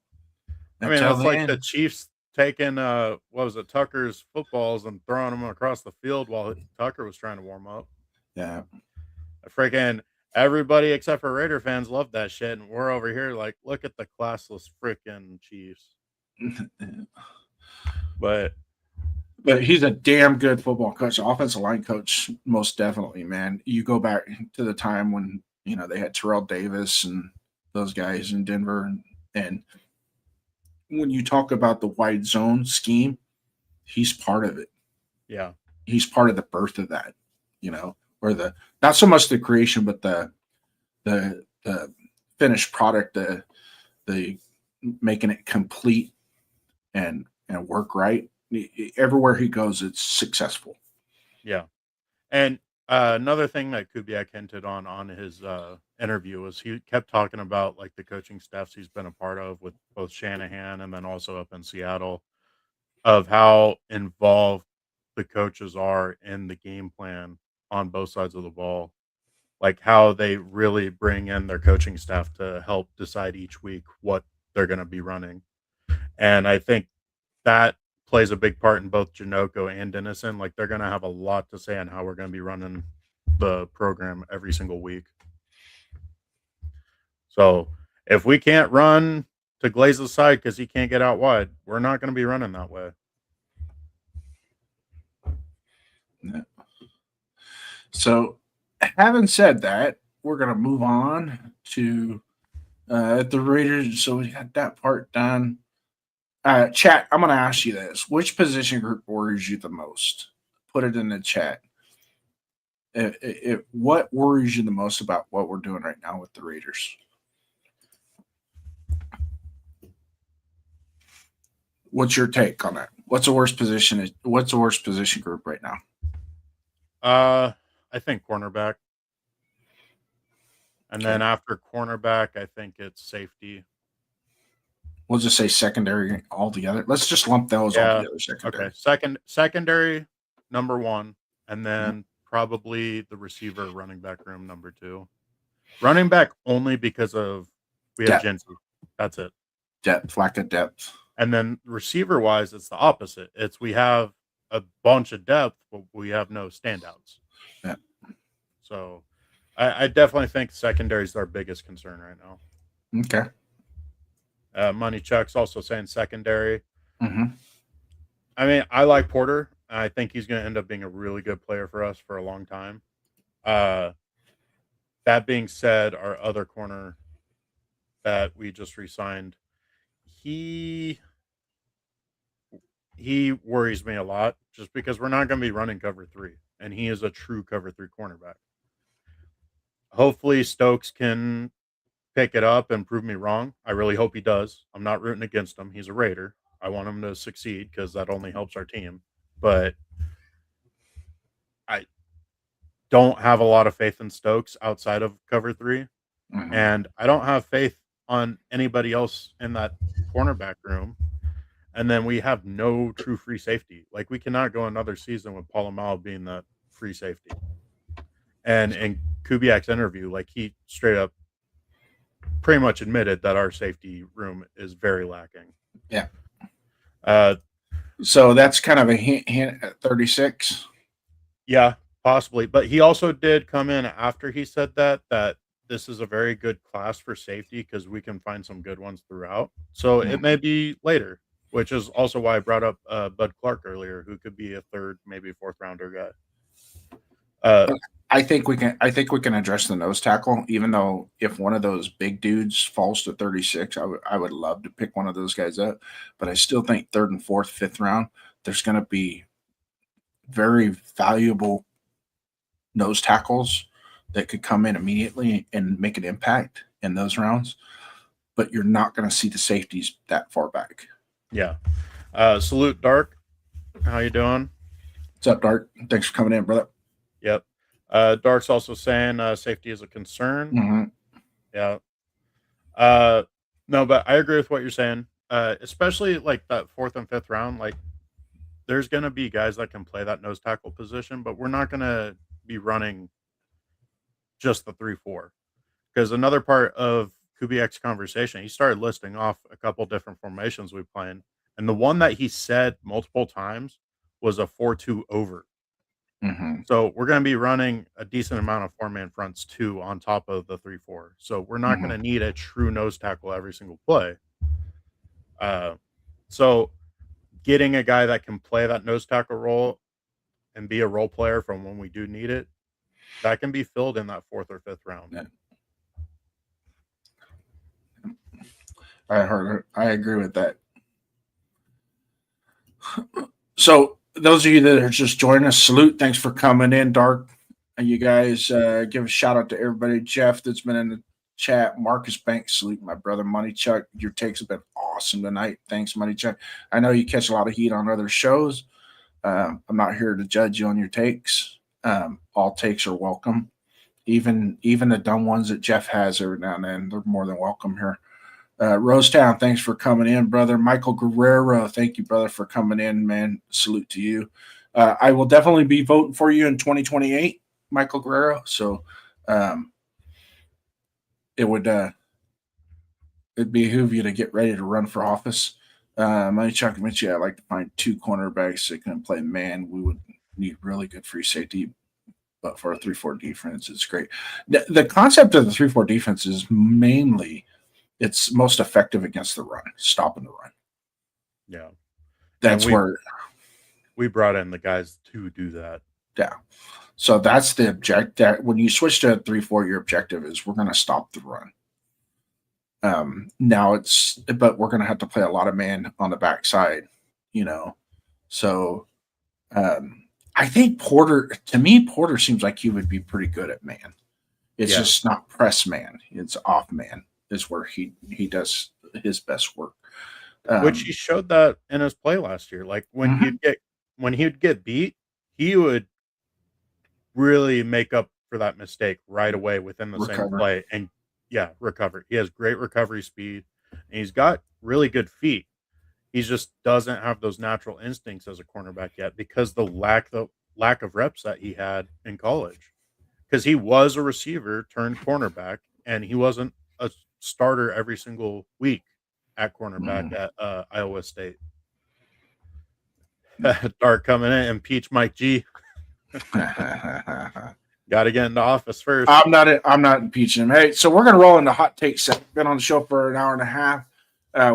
I mean, it's like the Chiefs taking Tucker's footballs and throwing them across the field while Tucker was trying to warm up. Yeah. Freaking everybody except for Raider fans love that shit, and we're over here like, look at the classless freaking Chiefs. But he's a damn good football coach, offensive line coach, most definitely, man. You go back to the time when they had Terrell Davis and those guys in Denver, and when you talk about the wide zone scheme, he's part of it. Yeah, he's part of the birth of that. Or the not so much the creation, but the finished product, the making it complete and work right. Everywhere he goes, it's successful. Yeah. And another thing that Kubiak hinted on his interview was he kept talking about like the coaching staffs he's been a part of with both Shanahan and then also up in Seattle, of how involved the coaches are in the game plan on both sides of the ball, like how they really bring in their coaching staff to help decide each week what they're going to be running. And I think that plays a big part in both Janoko and Dennison. Like they're going to have a lot to say on how we're going to be running the program every single week. So if we can't run to Glaze's side because he can't get out wide, we're not going to be running that way. Yeah. So having said that, we're going to move on to the Raiders. So we got that part done. Chat, I'm going to ask you this. Which position group worries you the most? Put it in the chat. What worries you the most about what we're doing right now with the Raiders? What's your take on that? What's the worst position? What's the worst position group right now? I think cornerback. And then after cornerback, I think it's safety. We'll just say secondary altogether. Let's just lump those all together. Secondary. Okay. Secondary, number one. And then probably the receiver running back room, number two. Running back only because of we have Jency. That's it. Lack of depth. And then receiver-wise, it's the opposite. It's we have a bunch of depth, but we have no standouts. Yeah. So I definitely think secondary is our biggest concern right now. Okay. Money Chuck's also saying secondary. Mm-hmm. I mean, I like Porter. I think he's going to end up being a really good player for us for a long time. That being said, our other corner that we just re-signed, he worries me a lot just because we're not going to be running cover 3, and he is a true cover 3 cornerback. Hopefully Stokes can pick it up and prove me wrong. I really hope he does. I'm not rooting against him. He's a Raider. I want him to succeed because that only helps our team. But I don't have a lot of faith in Stokes outside of cover 3. Mm-hmm. And I don't have faith on anybody else in that cornerback room. And then we have no true free safety. Like, we cannot go another season with Polamalu being the free safety. And in Kubiak's interview, like, he straight up pretty much admitted that our safety room is very lacking. Yeah. So that's kind of a hint at 36. Yeah, possibly. But he also did come in after he said that this is a very good class for safety because we can find some good ones throughout. So it may be later, which is also why I brought up Bud Clark earlier, who could be a third, maybe fourth rounder guy. I think we can address the nose tackle, even though if one of those big dudes falls to 36, I would love to pick one of those guys up. But I still think third and fourth, fifth round, there's going to be very valuable nose tackles that could come in immediately and make an impact in those rounds. But you're not going to see the safeties that far back. Yeah. Salute, Dark. How you doing? What's up, Dark? Thanks for coming in, brother. Yep. Dark's also saying safety is a concern. Mm-hmm. Yeah. No, but I agree with what you're saying. especially like that 4th and 5th round. Like, there's going to be guys that can play that nose tackle position, but we're not going to be running just the 3-4. Because another part of Kubiak's conversation, he started listing off a couple different formations we playing, and the one that he said multiple times was a 4-2 over. Mm-hmm. So we're going to be running a decent amount of 4-man fronts too on top of the 3-4. So we're not going to need a true nose tackle every single play. So getting a guy that can play that nose tackle role and be a role player from when we do need it, that can be filled in that 4th or 5th round. Yeah. I agree with that. So those of you that are just joining us, salute. Thanks for coming in, Dark. And you guys give a shout out to everybody. Jeff that's been in the chat. Marcus Banks, salute my brother. Money Chuck, your takes have been awesome tonight. Thanks, Money Chuck. I know you catch a lot of heat on other shows. I'm not here to judge you on your takes. All takes are welcome. Even the dumb ones that Jeff has every now and then, they're more than welcome here. Rosetown, thanks for coming in, brother. Michael Guerrero, thank you, brother, for coming in, man. Salute to you. I will definitely be voting for you in 2028, Michael Guerrero. So it'd behoove you to get ready to run for office. Money Chuck mentioned I'd like to find 2 cornerbacks that can play man. We would need really good free safety, but for a 3-4 defense, it's great. The concept of the 3-4 defense is mainly it's most effective against the run, stopping the run. Yeah. That's where we brought in the guys to do that. Yeah. So that's the object that when you switch to a 3-4, your objective is we're going to stop the run. Now but we're going to have to play a lot of man on the backside, So I think Porter seems like he would be pretty good at man. It's just not press man. It's off man is where he does his best work. Which he showed that in his play last year. Like when he'd get beat, he would really make up for that mistake right away within the same play and recover. He has great recovery speed and he's got really good feet. He just doesn't have those natural instincts as a cornerback yet because the lack of reps that he had in college. Because he was a receiver turned cornerback and he wasn't a starter every single week at cornerback at Iowa State. Dark coming in and Peach Mike G. Got to get into office first. I'm not impeaching him. Hey, so we're gonna roll into hot takes. Been on the show for an hour and a half.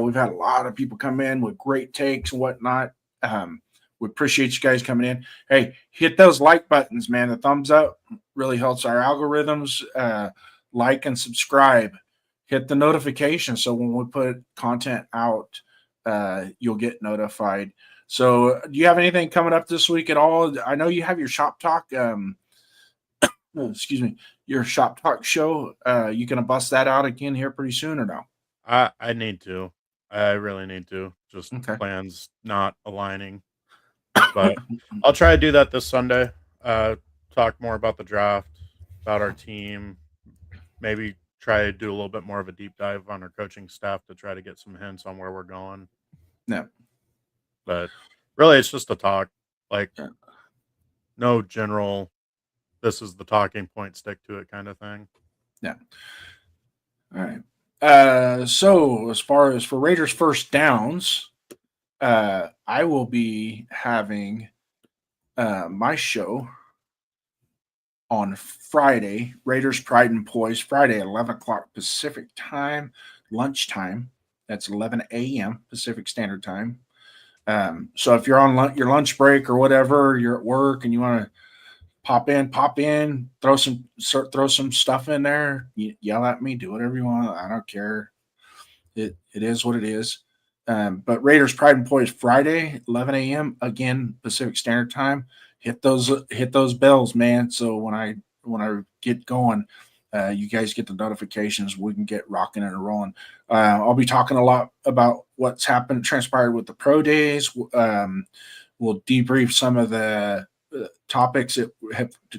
We've had a lot of people come in with great takes and whatnot. We appreciate you guys coming in. Hey, hit those like buttons, man. The thumbs up really helps our algorithms. Like and subscribe. Hit the notification so when we put content out, you'll get notified. So do you have anything coming up this week at all? I know you have your Shop Talk. Your Shop Talk show. You gonna bust that out again here pretty soon or no? I need to. I really need to. Just plans not aligning. But I'll try to do that this Sunday. Talk more about the draft, about our team, maybe try to do a little bit more of a deep dive on our coaching staff to try to get some hints on where we're going. Yeah. But really, it's just a talk. Like, no general, this is the talking point, stick to it kind of thing. Yeah. All right. So as far as for Raiders First Downs, I will be having my show on Friday, Raiders Pride and Poise, Friday at 11 o'clock Pacific time, lunchtime. That's 11 a.m. Pacific Standard Time. So if you're on your lunch break or whatever, you're at work and you want to pop in, throw some stuff in there, yell at me, do whatever you want. I don't care. It is what it is. But Raiders Pride and Poise Friday, 11 a.m. again Pacific Standard Time. Hit those bells, man. So when I get going, you guys get the notifications. We can get rocking and rolling. I'll be talking a lot about what's transpired with the pro days. We'll debrief some of the topics that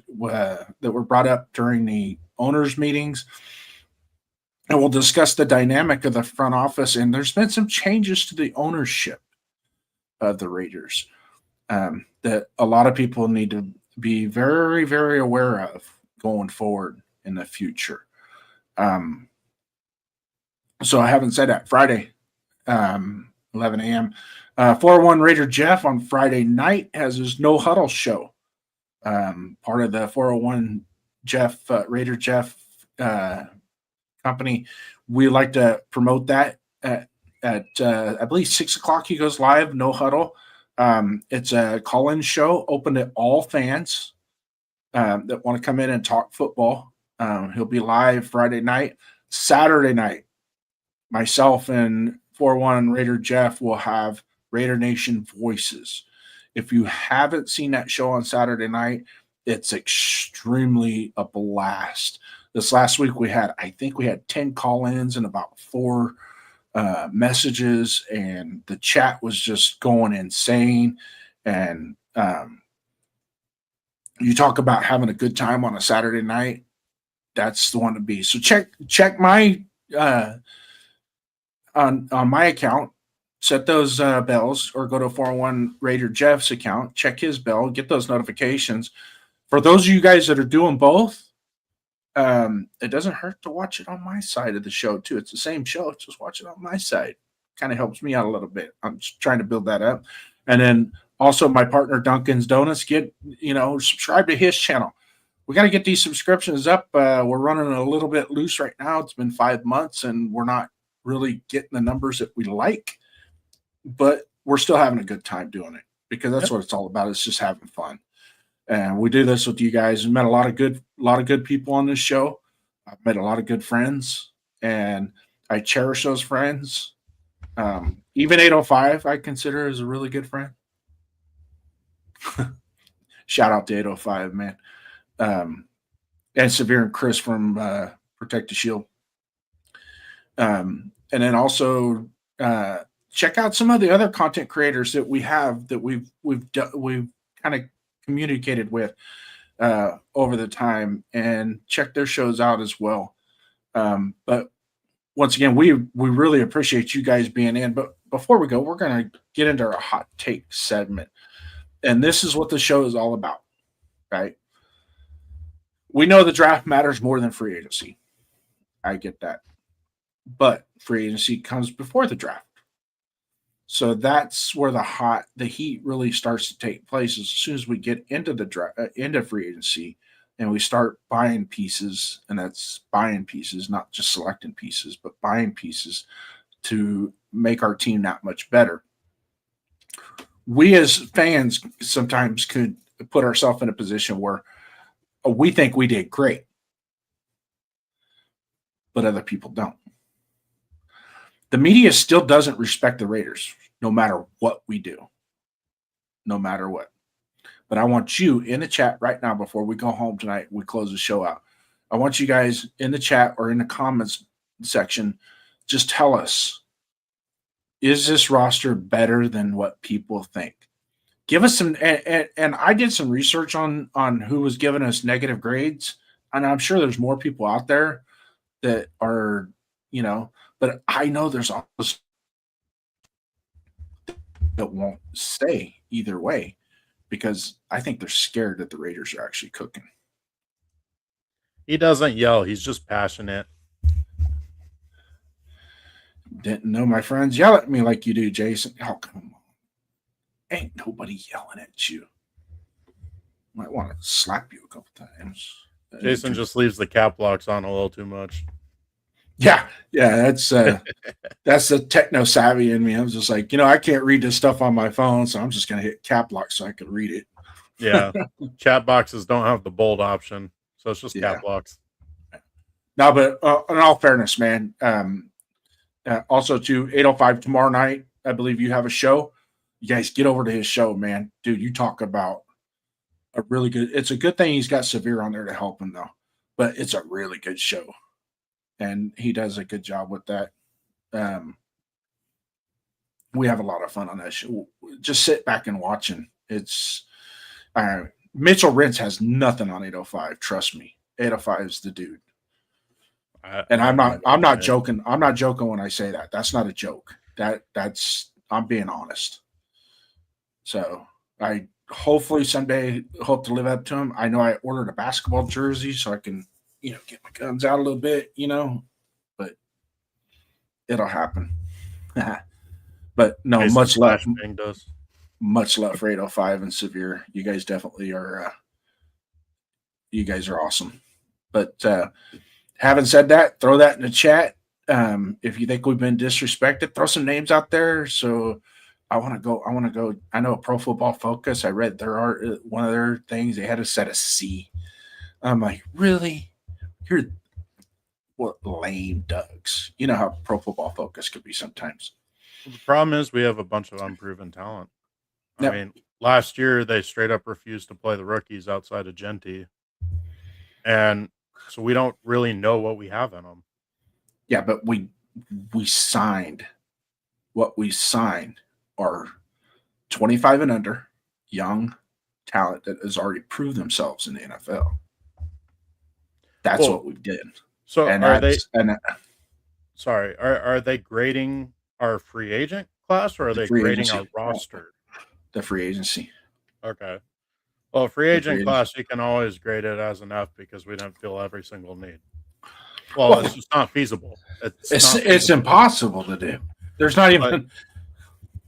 were brought up during the owners' meetings. And we'll discuss the dynamic of the front office. And there's been some changes to the ownership of the Raiders that a lot of people need to be very, very aware of going forward in the future. So I haven't said that. Friday, 11 a.m. 401 Raider Jeff on Friday night has his No Huddle show. Part of the 401 Jeff, Raider Jeff company. We like to promote that at I believe 6 o'clock. He goes live, No Huddle. It's a call-in show open to all fans that want to come in and talk football. He'll be live Friday night. Saturday night, myself and 401 Raider Jeff will have Raider Nation Voices. If you haven't seen that show on Saturday night, it's extremely a blast. This last week I think we had 10 call-ins and about 4 messages, and the chat was just going insane. And you talk about having a good time on a Saturday night, that's the one to be. So check my on my account, set those bells, or go to 401 Raider Jeff's account, check his bell, get those notifications. For those of you guys that are doing both, it doesn't hurt to watch it on my side of the show too. It's the same show, just watch it on my side. Kind of helps me out a little bit. I'm just trying to build that up. And then also my partner Duncan's Donuts, subscribe to his channel. We got to get these subscriptions up. We're running a little bit loose right now. It's been 5 months and we're not really getting the numbers that we like, but we're still having a good time doing it because that's what it's all about. It's just having fun. And we do this with you guys. We met a lot of good people on this show. I've met a lot of good friends, and I cherish those friends. Even 805, I consider as a really good friend. Shout out to 805, man. And Severe and Chris from Protect the Shield. And then also check out some of the other content creators that we have that we've kind of communicated with over the time, and check their shows out as well. But once again, we really appreciate you guys being in. But before we go, we're going to get into our hot take segment. And this is what the show is all about, right? We know the draft matters more than free agency. I get that. But free agency comes before the draft. So that's where the heat really starts to take place as soon as we get into the draft, into free agency, and we start buying pieces. And that's buying pieces, not just selecting pieces, but buying pieces to make our team that much better. We as fans sometimes could put ourselves in a position where we think we did great, but other people don't. The media still doesn't respect the Raiders, no matter what we do, no matter what. But I want you in the chat right now before we go home tonight, we close the show out. I want you guys in the chat or in the comments section, just tell us, is this roster better than what people think? Give us some, and I did some research on who was giving us negative grades, and I'm sure there's more people out there that are, but I know there's always that won't say either way because I think they're scared that the Raiders are actually cooking. He doesn't yell. He's just passionate. Didn't know my friends yell at me like you do, Jason. Oh, come on. Ain't nobody yelling at you. Might want to slap you a couple times. Jason just leaves the cap locks on a little too much. Yeah, that's the techno savvy in me. I was just like, I can't read this stuff on my phone, so I'm just gonna hit cap lock so I can read it. Yeah, chat boxes don't have the bold option, so it's just cap locks. No, but in all fairness, man. Also, to 805 tomorrow night, I believe you have a show. You guys get over to his show, man. Dude, you talk about a really good. It's a good thing he's got Severe on there to help him though, but it's a really good show. And he does a good job with that. We have a lot of fun on that show. Just sit back and watch him. It's Mitchell Rentz has nothing on 805. Trust me. 805 is the dude. And I'm not joking. I'm not joking when I say that. That's not a joke. I'm being honest. So I hopefully someday hope to live up to him. I know I ordered a basketball jersey so I can, get my guns out a little bit, but it'll happen. But no, Jason much love. Does. Much love for 805 and Severe. You guys definitely are. You guys are awesome. But having said that, throw that in the chat. If you think we've been disrespected, throw some names out there. So I want to go. I know Pro Football Focus. I read one of their things. They had to set a C. I'm like, really? You're what lame ducks. You know how Pro Football Focus could be sometimes. Well, the problem is we have a bunch of unproven talent. Yep. I mean, last year they straight up refused to play the rookies outside of Genty. And so we don't really know what we have in them. Yeah, but we signed what we signed are 25 and under, young talent that has already proved themselves in the NFL. That's what we did. So are they grading our free agent class, or are they grading our roster? The free agency. Okay. Well, free agent class, you can always grade it as an F because we don't fill every single need. Well, it's just not feasible. It's impossible to do. There's not even.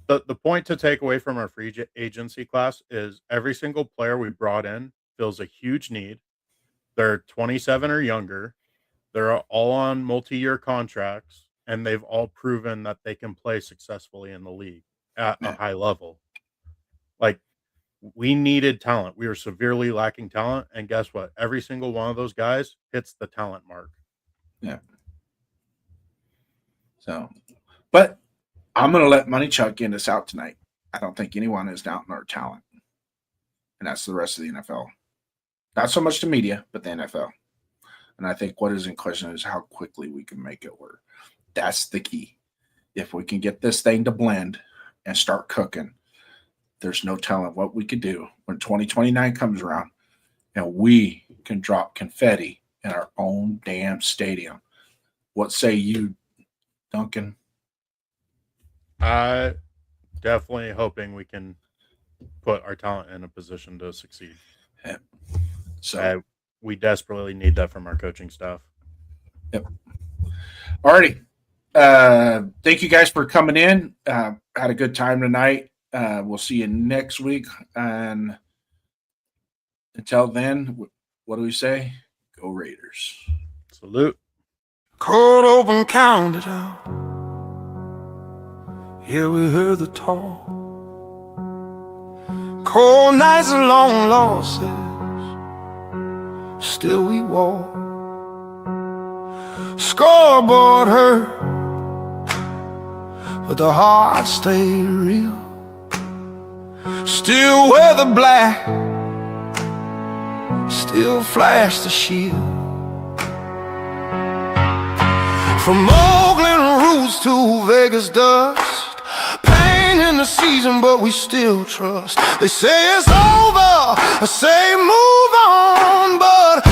The point to take away from our free agency class is every single player we brought in fills a huge need. They're 27 or younger. They're all on multi-year contracts, and they've all proven that they can play successfully in the league at a high level. Like, we needed talent. We were severely lacking talent, and guess what? Every single one of those guys hits the talent mark. Yeah. So, but I'm going to let Money Chuck get us out tonight. I don't think anyone is doubting our talent, and that's the rest of the NFL. Not so much the media, but the NFL. And I think what is in question is how quickly we can make it work. That's the key. If we can get this thing to blend and start cooking, there's no telling what we could do when 2029 comes around and we can drop confetti in our own damn stadium. What say you, Duncan? Definitely hoping we can put our talent in a position to succeed. Yeah. So we desperately need that from our coaching staff. Yep. Alrighty. Thank you guys for coming in. Had a good time tonight. We'll see you next week. And until then, what do we say? Go Raiders. Salute. Cold open, counted out. Yeah, we heard the talk. Cold nights and long losses, still we walk. Scoreboard hurt, but the heart stayed real. Still wear the black, still flash the shield. From Oakland roots to Vegas dust, pain in the season, but we still trust. They say it's over, I say move on, but